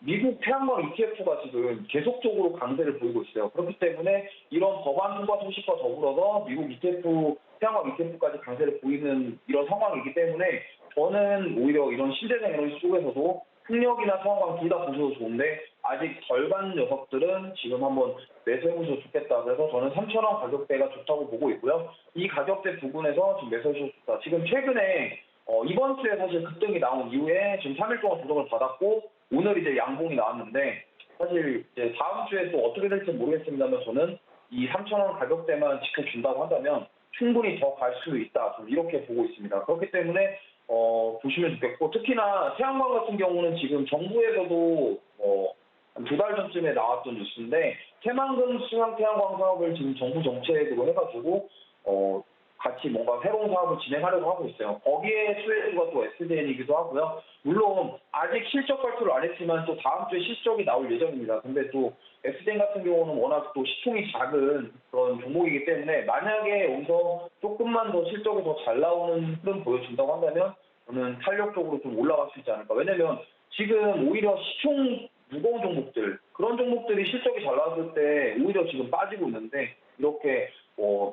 미국 태양광 ETF가 지금 계속적으로 강세를 보이고 있어요. 그렇기 때문에 이런 법안 통과 소식과 더불어서 미국 ETF, 태양광 ETF까지 강세를 보이는 이런 상황이기 때문에 저는 오히려 이런 신재생 에너지 쪽에서도 풍력이나 태양광 둘 다 보셔도 좋은데 아직 덜 간 녀석들은 지금 한번 매수해보셔도 좋겠다. 그래서 저는 3,000원 가격대가 좋다고 보고 있고요. 이 가격대 부분에서 지금 매수해주셔도 좋다. 지금 최근에 이번 주에 사실 급등이 나온 이후에 지금 3일 동안 조정을 받았고 오늘 이제 양봉이 나왔는데 사실 이제 다음 주에 또 어떻게 될지 모르겠습니다만 저는 이 3,000원 가격대만 지켜준다고 한다면 충분히 더 갈 수 있다. 좀 이렇게 보고 있습니다. 그렇기 때문에 보시면 좋겠고 특히나 태양광 같은 경우는 지금 정부에서도 한 2달 전쯤에 나왔던 뉴스인데 태만금 수상 태양광 사업을 지금 정부 정책으로 해가지고 같이 뭔가 새로운 사업을 진행하려고 하고 있어요. 거기에 수혜주가 또 SDN이기도 하고요. 물론 아직 실적 발표를 안 했지만 또 다음 주에 실적이 나올 예정입니다. 근데 또 SDN 같은 경우는 워낙 또 시총이 작은 그런 종목이기 때문에 만약에 여기서 조금만 더 실적이 더 잘 나오는 흐름 보여준다고 한다면 저는 탄력적으로 좀 올라갈 수 있지 않을까. 왜냐면 지금 오히려 시총 무거운 종목들 그런 종목들이 실적이 잘 나왔을 때 오히려 지금 빠지고 있는데 이렇게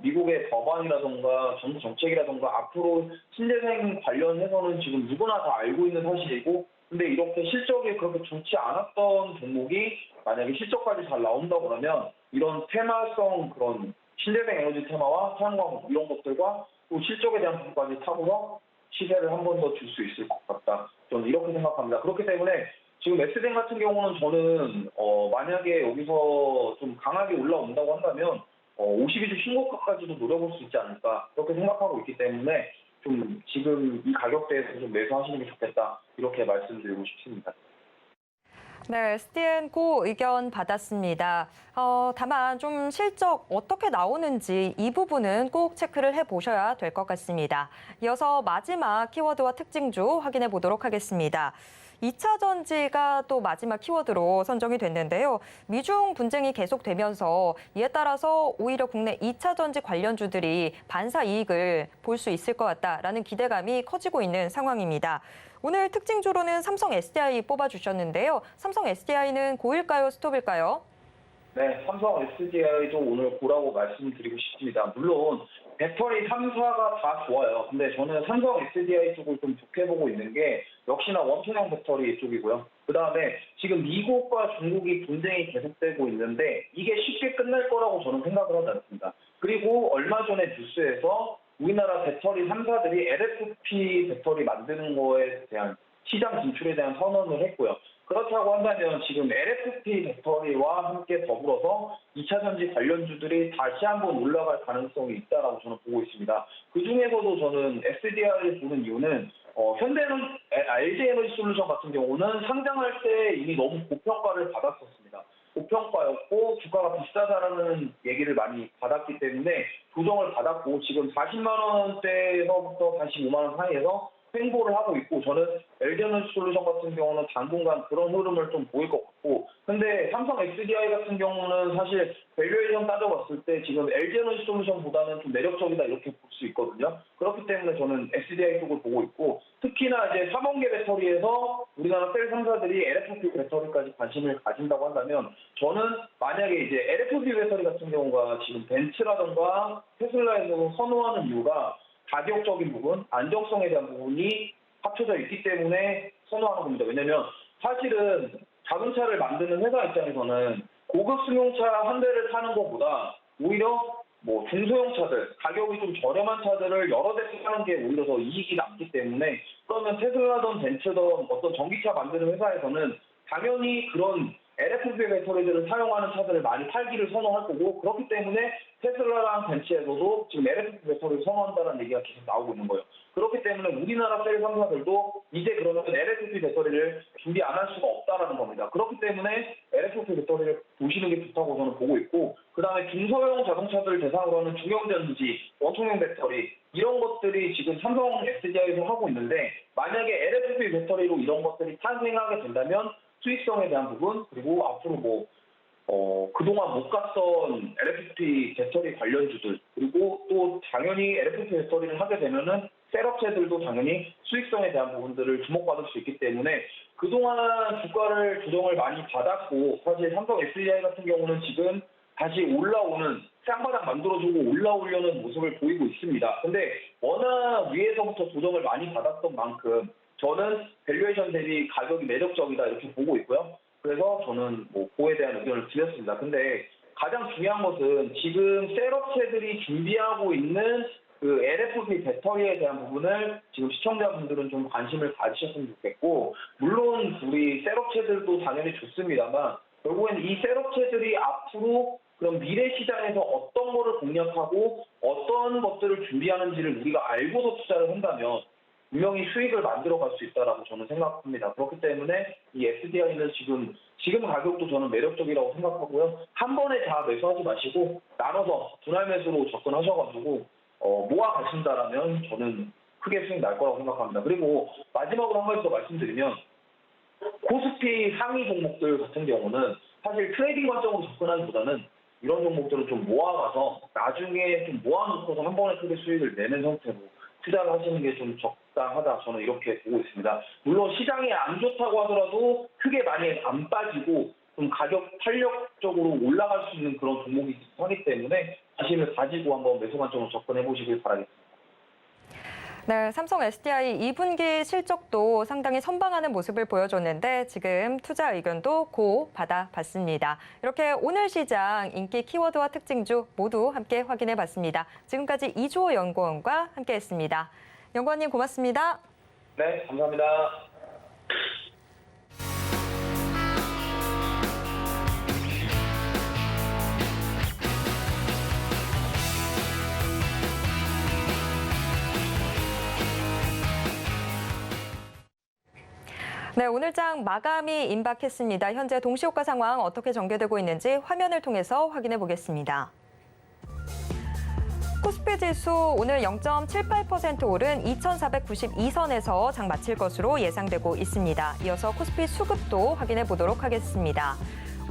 미국의 법안이라던가 정부 정책이라던가 앞으로 신재생 관련해서는 지금 누구나 다 알고 있는 사실이고 근데 이렇게 실적이 그렇게 좋지 않았던 종목이 만약에 실적까지 잘 나온다고 하면 이런 테마성 그런 신재생 에너지 테마와 태양광 이런 것들과 또 실적에 대한 부분까지 타고서 시세를 한 번 더 줄 수 있을 것 같다. 저는 이렇게 생각합니다. 그렇기 때문에 지금 SDN 같은 경우는 저는 만약에 여기서 좀 강하게 올라온다고 한다면 52주 신고가까지도 노려볼 수 있지 않을까 그렇게 생각하고 있기 때문에 좀 지금 이 가격대에서 좀 매수하시는 게 좋겠다 이렇게 말씀드리고 싶습니다. 네, SDN 고 의견 받았습니다. 다만 좀 실적 어떻게 나오는지 이 부분은 꼭 체크를 해보셔야 될 것 같습니다. 이어서 마지막 키워드와 특징주 확인해 보도록 하겠습니다. 2차 전지가 또 마지막 키워드로 선정이 됐는데요. 미중 분쟁이 계속되면서 이에 따라서 오히려 국내 2차 전지 관련주들이 반사 이익을 볼 수 있을 것 같다라는 기대감이 커지고 있는 상황입니다. 오늘 특징주로는 삼성 SDI 뽑아주셨는데요. 삼성 SDI는 고일까요, 스톱일까요? 네, 삼성 SDI도 오늘 고라고 말씀드리고 싶습니다. 물론 배터리 3사가 다 좋아요. 근데 저는 삼성 SDI 쪽을 좀 좋게 보고 있는 게 역시나 원통형 배터리 쪽이고요. 그다음에 지금 미국과 중국이 분쟁이 계속되고 있는데 이게 쉽게 끝날 거라고 저는 생각을 하지 않습니다. 그리고 얼마 전에 뉴스에서 우리나라 배터리 3사들이 LFP 배터리 만드는 거에 대한 시장 진출에 대한 선언을 했고요. 그렇다고 한다면 지금 LFP 배터리와 함께 더불어서 2차 전지 관련주들이 다시 한번 올라갈 가능성이 있다고 저는 보고 있습니다. 그중에서도 저는 SDI를 보는 이유는 LG에너지 솔루션 같은 경우는 상장할 때 이미 너무 고평가를 받았었습니다. 고평가였고 주가가 비싸다라는 얘기를 많이 받았기 때문에 조정을 받았고 지금 40만 원대에서부터 45만 원 사이에서 횡보를 하고 있고 저는 LG에너지솔루션 같은 경우는 당분간 그런 흐름을 좀 보일 것 같고 근데 삼성 SDI 같은 경우는 사실 밸류에이션 따져봤을 때 지금 LG에너지솔루션보다는 좀 매력적이다 이렇게 볼 수 있거든요. 그렇기 때문에 저는 SDI 쪽을 보고 있고 특히나 이제 3원계 배터리에서 우리나라 셀 3사들이 LFP 배터리까지 관심을 가진다고 한다면 저는 만약에 이제 LFP 배터리 같은 경우가 지금 벤츠라던가 테슬라에서 선호하는 이유가 가격적인 부분, 안정성에 대한 부분이 합쳐져 있기 때문에 선호하는 겁니다. 왜냐면 사실은 자동차를 만드는 회사 입장에서는 고급 승용차 한 대를 타는 것보다 오히려 뭐 중소형 차들, 가격이 좀 저렴한 차들을 여러 대 타는 게 오히려 더 이익이 남기 때문에 그러면 테슬라든 벤츠든 어떤 전기차 만드는 회사에서는 당연히 그런 LFP 배터리들을 사용하는 차들을 많이 팔기를 선호할 거고 그렇기 때문에 테슬라랑 벤츠에서도 지금 LFP 배터리를 선호한다는 얘기가 계속 나오고 있는 거예요. 그렇기 때문에 우리나라 셀 3사들도 이제 그러면 LFP 배터리를 준비 안 할 수가 없다라는 겁니다. 그렇기 때문에 LFP 배터리를 보시는 게 좋다고 저는 보고 있고 그다음에 중소형 자동차들 대상으로 하는 중형전지, 원통형 배터리 이런 것들이 지금 삼성 SDI에서 하고 있는데 만약에 LFP 배터리로 이런 것들이 탄생하게 된다면 수익성에 대한 부분 그리고 앞으로 그동안 못 갔던 LFP 배터리 관련주들 그리고 또 당연히 LFP 배터리를 하게 되면은 셀업체들도 당연히 수익성에 대한 부분들을 주목받을 수 있기 때문에 그동안 주가를 조정을 많이 받았고 사실 삼성 SDI 같은 경우는 지금 다시 올라오는 쌍바닥 만들어주고 올라오려는 모습을 보이고 있습니다. 근데 워낙 위에서부터 조정을 많이 받았던 만큼 저는 밸류에이션 대비 가격이 매력적이다 이렇게 보고 있고요. 그래서 저는 그에 대한 의견을 드렸습니다. 근데 가장 중요한 것은 지금 셀업체들이 준비하고 있는 그 LFP 배터리에 대한 부분을 지금 시청자분들은 좀 관심을 가지셨으면 좋겠고 물론 우리 셀업체들도 당연히 좋습니다만 결국엔 이 셀업체들이 앞으로 그럼 미래 시장에서 어떤 거를 공략하고 어떤 것들을 준비하는지를 우리가 알고도 투자를 한다면 분명히 수익을 만들어갈 수 있다라고 저는 생각합니다. 그렇기 때문에 이 SDI는 지금 가격도 저는 매력적이라고 생각하고요. 한 번에 다 매수하지 마시고 나눠서 분할 매수로 접근하셔가지고 모아 가신다라면 저는 크게 수익 날 거라고 생각합니다. 그리고 마지막으로 한 가지 더 말씀드리면 코스피 상위 종목들 같은 경우는 사실 트레이딩 관점으로 접근하기보다는 이런 종목들을 좀 모아가서 나중에 좀 모아놓고서 한 번에 크게 수익을 내는 형태로 투자를 하시는 게 좀 적당하다 저는 이렇게 보고 있습니다. 물론 시장이 안 좋다고 하더라도 크게 많이 안 빠지고 좀 가격 탄력적으로 올라갈 수 있는 그런 종목이 하기 때문에 관심을 가지고 한번 매수 관점으로 접근해 보시길 바라겠습니다. 네, 삼성 SDI 2분기 실적도 상당히 선방하는 모습을 보여줬는데 지금 투자 의견도 고 받아봤습니다. 이렇게 오늘 시장 인기 키워드와 특징주 모두 함께 확인해봤습니다. 지금까지 이주호 연구원과 함께했습니다. 연구원님 고맙습니다. 네, 감사합니다. 네, 오늘장 마감이 임박했습니다. 현재 동시호가 상황 어떻게 전개되고 있는지 화면을 통해서 확인해 보겠습니다. 코스피 지수 오늘 0.78% 오른 2,492선에서 장 마칠 것으로 예상되고 있습니다. 이어서 코스피 수급도 확인해 보도록 하겠습니다.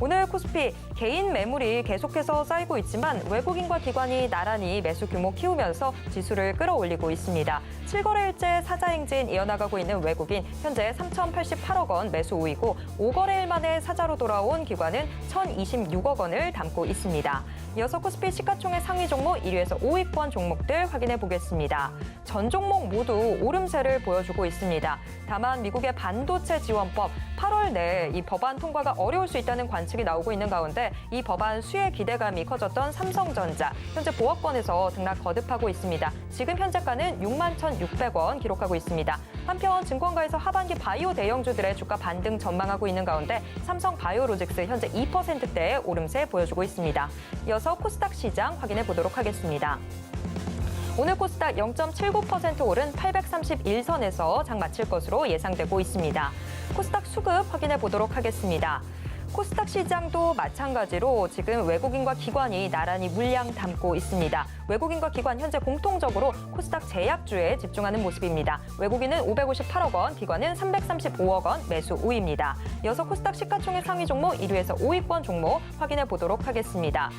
오늘 코스피 개인 매물이 계속해서 쌓이고 있지만 외국인과 기관이 나란히 매수 규모 키우면서 지수를 끌어올리고 있습니다. 7거래일째 사자 행진 이어나가고 있는 외국인 현재 3,088억 원 매수 우위고 5거래일 만에 사자로 돌아온 기관은 1,026억 원을 담고 있습니다. 이어서 코스피 시가총액 상위 종목 1위에서 5위권 종목들 확인해 보겠습니다. 전 종목 모두 오름세를 보여주고 있습니다. 다만 미국의 반도체 지원법 8월 내에 이 법안 통과가 어려울 수 있다는 관측이 나오고 있는 가운데 이 법안 수혜 기대감이 커졌던 삼성전자 현재 보합권에서 등락 거듭하고 있습니다. 지금 현재가는 61,600원 기록하고 있습니다. 한편 증권가에서 하반기 바이오 대형주들의 주가 반등 전망하고 있는 가운데 삼성 바이오로직스 현재 2%대의 오름세 보여주고 있습니다. 이어서 코스닥 시장 확인해 보도록 하겠습니다. 오늘 코스닥 0.79% 오른 831선에서 장 마칠 것으로 예상되고 있습니다. 코스닥 수급 확인해 보도록 하겠습니다. 코스닥 시장도 마찬가지로 지금 외국인과 기관이 나란히 물량 담고 있습니다. 외국인과 기관 현재 공통적으로 코스닥 제약주에 집중하는 모습입니다. 외국인은 558억 원, 기관은 335억 원 매수 우위입니다. 이어서 코스닥 시가총액 상위 종목 1위에서 5위권 종목 확인해 보도록 하겠습니다.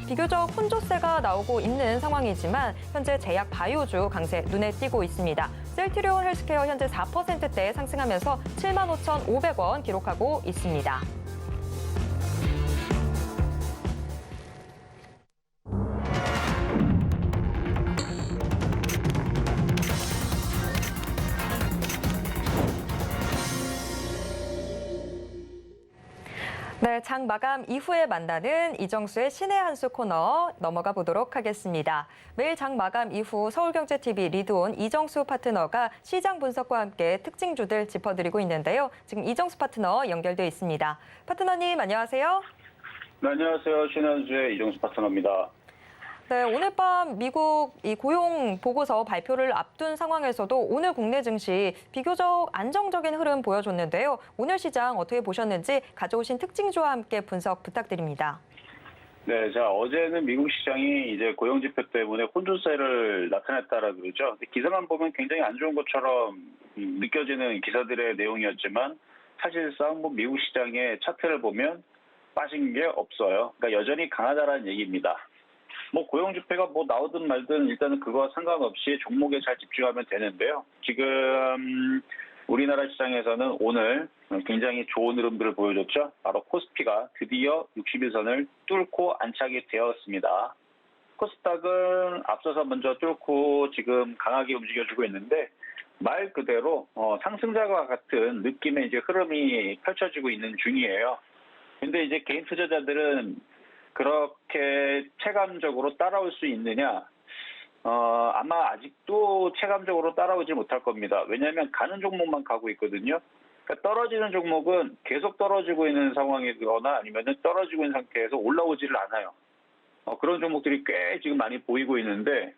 비교적 혼조세가 나오고 있는 상황이지만 현재 제약 바이오주 강세 눈에 띄고 있습니다. 셀트리온 헬스케어 현재 4%대 상승하면서 75,500원 기록하고 있습니다. 네, 장 마감 이후에 만나는 이정수의 신의 한 수 코너 넘어가 보도록 하겠습니다. 매일 장 마감 이후 서울경제TV 리드온 이정수 파트너가 시장 분석과 함께 특징주들 짚어드리고 있는데요. 지금 이정수 파트너 연결돼 있습니다. 파트너님 안녕하세요. 네, 안녕하세요. 신의 한 수의 이정수 파트너입니다. 네, 오늘 밤 미국 이 고용 보고서 발표를 앞둔 상황에서도 오늘 국내 증시 비교적 안정적인 흐름 보여줬는데요. 오늘 시장 어떻게 보셨는지 가져오신 특징주와 함께 분석 부탁드립니다. 네, 자, 어제는 미국 시장이 이제 고용 지표 때문에 혼조세를 나타냈다라 그러죠. 기사만 보면 굉장히 안 좋은 것처럼 느껴지는 기사들의 내용이었지만 사실상 뭐 미국 시장의 차트를 보면 빠진 게 없어요. 그러니까 여전히 강하다라는 얘기입니다. 뭐 고용 지표가 뭐 나오든 말든 일단은 그거와 상관없이 종목에 잘 집중하면 되는데요. 지금 우리나라 시장에서는 오늘 굉장히 좋은 흐름들을 보여줬죠. 바로 코스피가 드디어 60일선을 뚫고 안착이 되었습니다. 코스닥은 앞서서 먼저 뚫고 지금 강하게 움직여주고 있는데 말 그대로 상승자와 같은 느낌의 이제 흐름이 펼쳐지고 있는 중이에요. 근데 이제 개인 투자자들은 그렇게 체감적으로 따라올 수 있느냐? 아마 아직도 체감적으로 따라오지 못할 겁니다. 왜냐하면 가는 종목만 가고 있거든요. 그러니까 떨어지는 종목은 계속 떨어지고 있는 상황이거나 아니면 떨어지고 있는 상태에서 올라오지를 않아요. 그런 종목들이 꽤 지금 많이 보이고 있는데,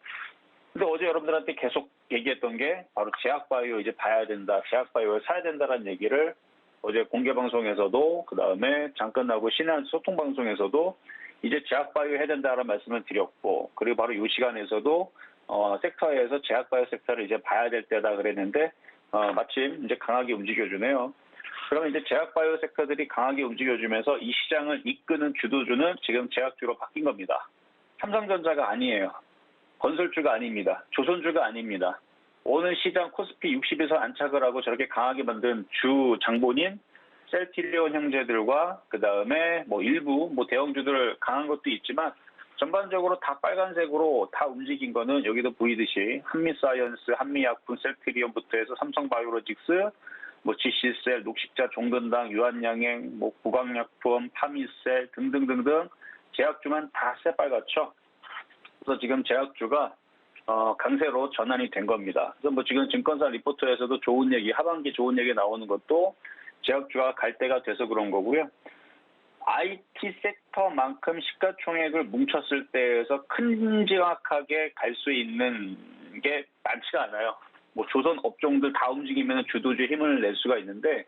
근데 어제 여러분들한테 계속 얘기했던 게 바로 제약바이오 이제 봐야 된다, 제약바이오를 사야 된다라는 얘기를 어제 공개방송에서도 그다음에 잠깐 나오고 신한 소통방송에서도 이제 제약바이오 해야 된다라는 말씀을 드렸고, 그리고 바로 이 시간에서도 섹터에서 제약바이오 섹터를 이제 봐야 될 때다 그랬는데 마침 이제 강하게 움직여주네요. 그러면 이제 제약바이오 섹터들이 강하게 움직여주면서 이 시장을 이끄는 주도주는 지금 제약주로 바뀐 겁니다. 삼성전자가 아니에요. 건설주가 아닙니다. 조선주가 아닙니다. 오늘 시장 코스피 60에서 안착을 하고 저렇게 강하게 만든 주 장본인 셀트리온 형제들과 그다음에 뭐 일부 뭐 대형주들 강한 것도 있지만 전반적으로 다 빨간색으로 다 움직인 거는 여기도 보이듯이 한미사이언스, 한미약품, 셀트리온부터 해서 삼성바이오로직스, 뭐 GC셀, 녹십자, 종근당, 유한양행, 뭐 구강약품, 파미셀 등등등등 제약주만 다 새빨갛죠. 그래서 지금 제약주가 강세로 전환이 된 겁니다. 그래서 뭐 지금 증권사 리포트에서도 좋은 얘기, 하반기 좋은 얘기 나오는 것도 제약주가 갈 때가 돼서 그런 거고요. IT 섹터만큼 시가총액을 뭉쳤을 때에서 큼지막하게 갈 수 있는 게 많지가 않아요. 뭐 조선 업종들 다 움직이면 주도주의 힘을 낼 수가 있는데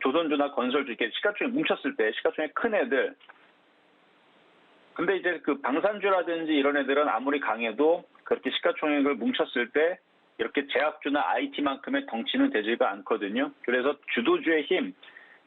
조선주나 건설주 이렇게 시가총액 뭉쳤을 때 시가총액 큰 애들. 근데 이제 그 방산주라든지 이런 애들은 아무리 강해도 그렇게 시가총액을 뭉쳤을 때 이렇게 제약주나 IT만큼의 덩치는 되지가 않거든요. 그래서 주도주의 힘,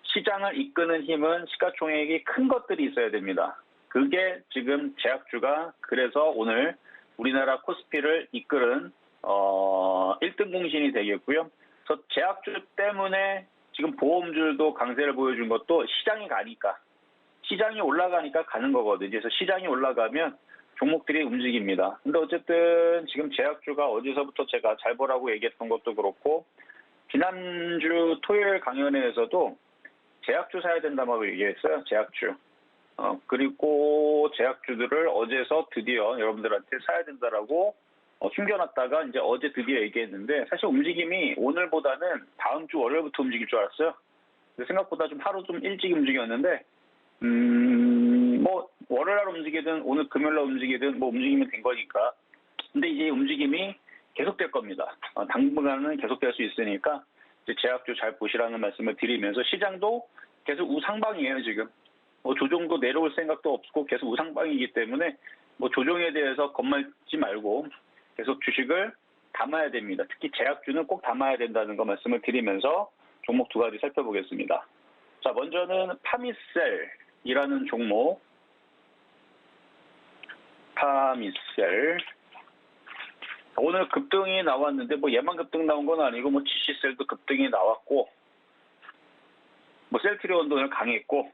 시장을 이끄는 힘은 시가총액이 큰 것들이 있어야 됩니다. 그게 지금 제약주가 그래서 오늘 우리나라 코스피를 이끄는 1등 공신이 되겠고요. 그래서 제약주 때문에 지금 보험주도 강세를 보여준 것도 시장이 가니까, 시장이 올라가니까 가는 거거든요. 그래서 시장이 올라가면 종목들이 움직입니다. 근데 어쨌든 지금 제약주가 어디서부터 제가 잘 보라고 얘기했던 것도 그렇고 지난주 토요일 강연회에서도 제약주 사야 된다고 얘기했어요. 제약주. 그리고 제약주들을 어제서 드디어 여러분들한테 사야 된다라고 숨겨놨다가 이제 어제 드디어 얘기했는데 사실 움직임이 오늘보다는 다음 주 월요일부터 움직일 줄 알았어요. 생각보다 좀 하루 좀 일찍 움직였는데 뭐 월요일날 움직이든 오늘 금요일날 움직이든 뭐 움직이면 된 거니까. 근데 이제 움직임이 계속될 겁니다. 당분간은 계속될 수 있으니까 이제 제약주 잘 보시라는 말씀을 드리면서 시장도 계속 우상방이에요, 지금. 뭐 조정도 내려올 생각도 없고 계속 우상방이기 때문에 뭐 조정에 대해서 겁먹지 말고 계속 주식을 담아야 됩니다. 특히 제약주는 꼭 담아야 된다는 거 말씀을 드리면서 종목 두 가지 살펴보겠습니다. 자, 먼저는 파미셀이라는 종목. 파미셀. 오늘 급등이 나왔는데 뭐 얘만 급등 나온 건 아니고 뭐 GC셀도 급등이 나왔고 뭐 셀트리온도 오늘 강했고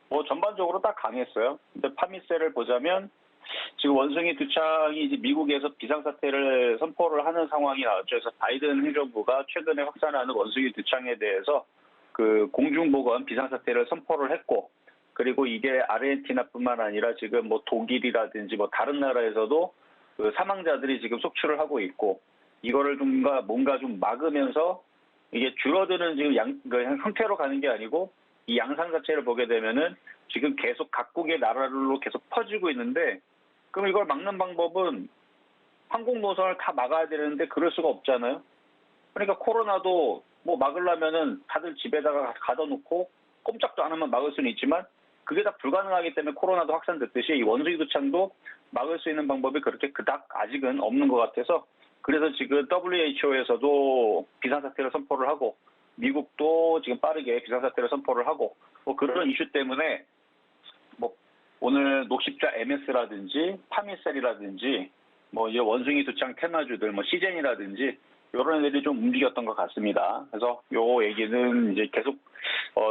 뭐 전반적으로 다 강했어요. 근데 파미셀을 보자면 지금 원숭이 두창이 이제 미국에서 비상사태를 선포를 하는 상황이 나왔죠. 그래서 바이든 행정부가 최근에 확산하는 원숭이 두창에 대해서 그 공중보건 비상사태를 선포를 했고, 그리고 이게 아르헨티나뿐만 아니라 지금 뭐 독일이라든지 뭐 다른 나라에서도 그 사망자들이 지금 속출을 하고 있고, 이거를 뭔가 좀 막으면서 이게 줄어드는 지금 그 형태로 가는 게 아니고 이 양상 자체를 보게 되면은 지금 계속 각국의 나라로 계속 퍼지고 있는데, 그럼 이걸 막는 방법은 항공 노선을 다 막아야 되는데 그럴 수가 없잖아요. 그러니까 코로나도 뭐 막으려면은 다들 집에다가 가둬놓고 꼼짝도 안 하면 막을 수는 있지만 그게 다 불가능하기 때문에 코로나도 확산됐듯이 이 원숭이 두창도 막을 수 있는 방법이 그렇게 그닥 아직은 없는 것 같아서, 그래서 지금 WHO에서도 비상사태를 선포를 하고 미국도 지금 빠르게 비상사태를 선포를 하고 뭐 그런 이슈 때문에 뭐 오늘 녹십자 MS라든지 파미셀이라든지 뭐 이 원숭이 두창 테마주들 뭐 시젠이라든지 이런 애들이 좀 움직였던 것 같습니다. 그래서 요 얘기는 이제 계속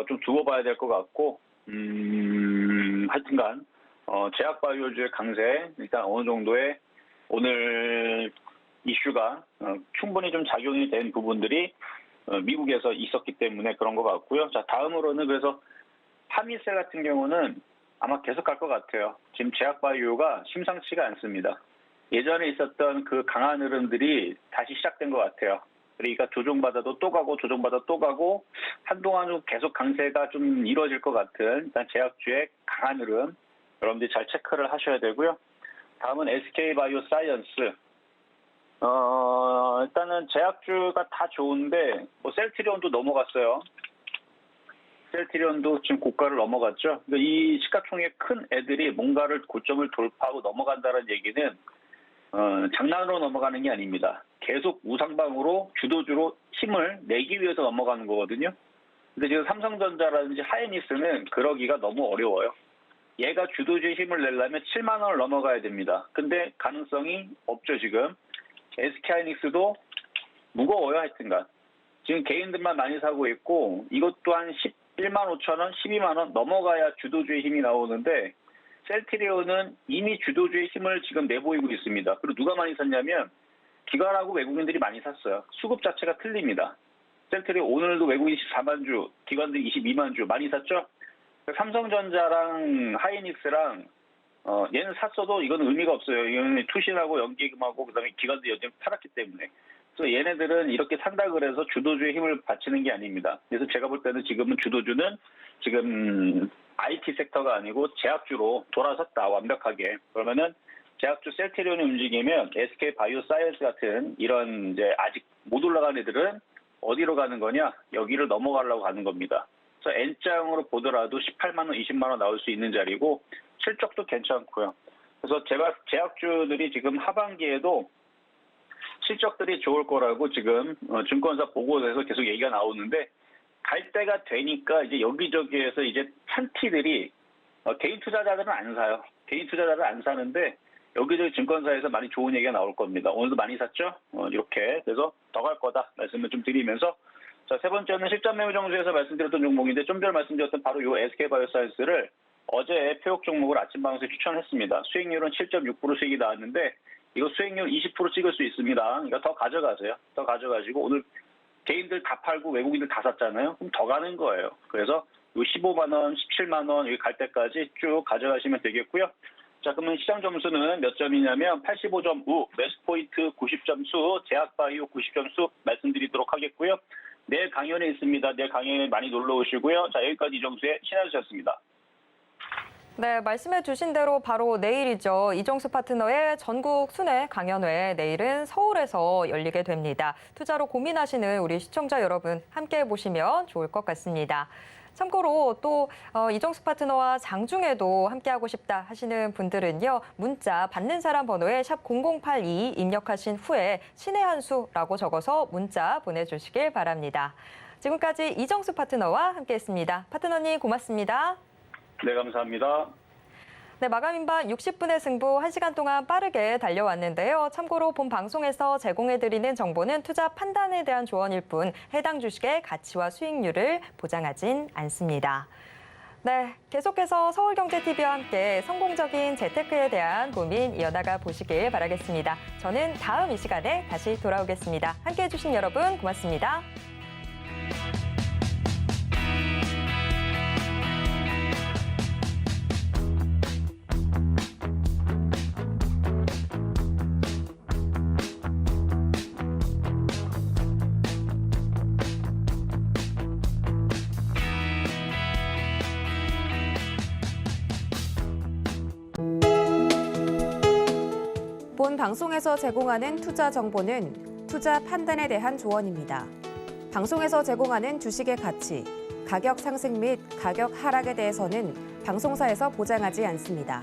좀 두고 봐야 될 것 같고, 하여튼간 제약바이오주의 강세 일단 어느 정도의 오늘 이슈가 충분히 좀 작용이 된 부분들이 미국에서 있었기 때문에 그런 것 같고요. 자, 다음으로는 그래서 파미셀 같은 경우는 아마 계속 갈 것 같아요. 지금 제약바이오가 심상치가 않습니다. 예전에 있었던 그 강한 흐름들이 다시 시작된 것 같아요. 그러니까 조정받아도 또 가고 조정받아 또 가고 한동안은 계속 강세가 좀 이루어질 것 같은 일단 제약주의 강한 흐름, 여러분들이 잘 체크를 하셔야 되고요. 다음은 SK바이오사이언스. 일단은 제약주가 다 좋은데 뭐 셀트리온도 넘어갔어요. 셀트리온도 지금 고가를 넘어갔죠. 그러니까 이 시가총액 큰 애들이 뭔가를 고점을 돌파하고 넘어간다는 얘기는 장난으로 넘어가는 게 아닙니다. 계속 우상방으로 주도주로 힘을 내기 위해서 넘어가는 거거든요. 근데 지금 삼성전자라든지 하이닉스는 그러기가 너무 어려워요. 얘가 주도주의 힘을 내려면 7만 원을 넘어가야 됩니다. 근데 가능성이 없죠, 지금. SK하이닉스도 무거워요, 하여튼간. 지금 개인들만 많이 사고 있고 이것도 한 11만 5천 원, 12만 원 넘어가야 주도주의 힘이 나오는데 셀트리온은 이미 주도주의 힘을 지금 내보이고 있습니다. 그리고 누가 많이 샀냐면 기관하고 외국인들이 많이 샀어요. 수급 자체가 틀립니다. 셀트리온 오늘도 외국인 14만 주, 기관들이 22만 주 많이 샀죠? 삼성전자랑 하이닉스랑 얘는 샀어도 이건 의미가 없어요. 이거는 투신하고 연기금하고 그다음에 기관도 여전히 팔았기 때문에. 그래서 얘네들은 이렇게 산다 그래서 주도주의 힘을 바치는 게 아닙니다. 그래서 제가 볼 때는 지금은 주도주는 지금 IT 섹터가 아니고 제약주로 돌아섰다, 완벽하게. 그러면은 제약주 셀트리온이 움직이면 SK 바이오사이언스 같은 이런 이제 아직 못 올라간 애들은 어디로 가는 거냐? 여기를 넘어가려고 가는 겁니다. 그래서 N장으로 보더라도 18만 원, 20만 원 나올 수 있는 자리고 실적도 괜찮고요. 그래서 제약주들이 지금 하반기에도 실적들이 좋을 거라고 지금 증권사 보고서에서 계속 얘기가 나오는데, 갈 때가 되니까 이제 여기저기에서 이제 찬티들이 개인 투자자들은 안 사요. 개인 투자자들은 안 사는데 여기저기 증권사에서 많이 좋은 얘기가 나올 겁니다. 오늘도 많이 샀죠? 이렇게. 그래서 더 갈 거다 말씀을 좀 드리면서, 자, 세 번째는 실전 매매 정수에서 말씀드렸던 종목인데 좀 전에 말씀드렸던 바로 이 SK바이오사이언스를 어제 표역 종목을 아침 방송에 추천했습니다. 수익률은 7.6% 수익이 나왔는데 이거 수익률 20% 찍을 수 있습니다. 그러니까 더 가져가세요. 더 가져가시고 오늘 개인들 다 팔고 외국인들 다 샀잖아요. 그럼 더 가는 거예요. 그래서 요 15만 원, 17만 원 여기 갈 때까지 쭉 가져가시면 되겠고요. 자, 그러면 시장 점수는 몇 점이냐면 85.5, 매수포인트 90점수, 제약바이오 90점수 말씀드리도록 하겠고요. 내일 강연에 있습니다. 내일 강연에 많이 놀러 오시고요. 자, 여기까지 이정수의 신하수였습니다. 네, 말씀해 주신 대로 바로 내일이죠. 이정수 파트너의 전국 순회 강연회 내일은 서울에서 열리게 됩니다. 투자로 고민하시는 우리 시청자 여러분 함께 보시면 좋을 것 같습니다. 참고로 또 이정수 파트너와 장중에도 함께하고 싶다 하시는 분들은요. 문자 받는 사람 번호에 샵 0082 입력하신 후에 신의 한 수라고 적어서 문자 보내주시길 바랍니다. 지금까지 이정수 파트너와 함께했습니다. 파트너님 고맙습니다. 네, 감사합니다. 네, 마감인방 60분의 승부 1시간 동안 빠르게 달려왔는데요. 참고로 본 방송에서 제공해드리는 정보는 투자 판단에 대한 조언일 뿐 해당 주식의 가치와 수익률을 보장하진 않습니다. 네, 계속해서 서울경제TV와 함께 성공적인 재테크에 대한 고민 이어나가 보시길 바라겠습니다. 저는 다음 이 시간에 다시 돌아오겠습니다. 함께해 주신 여러분 고맙습니다. 본 방송에서 제공하는 투자 정보는 투자 판단에 대한 조언입니다. 방송에서 제공하는 주식의 가치, 가격 상승 및 가격 하락에 대해서는 방송사에서 보장하지 않습니다.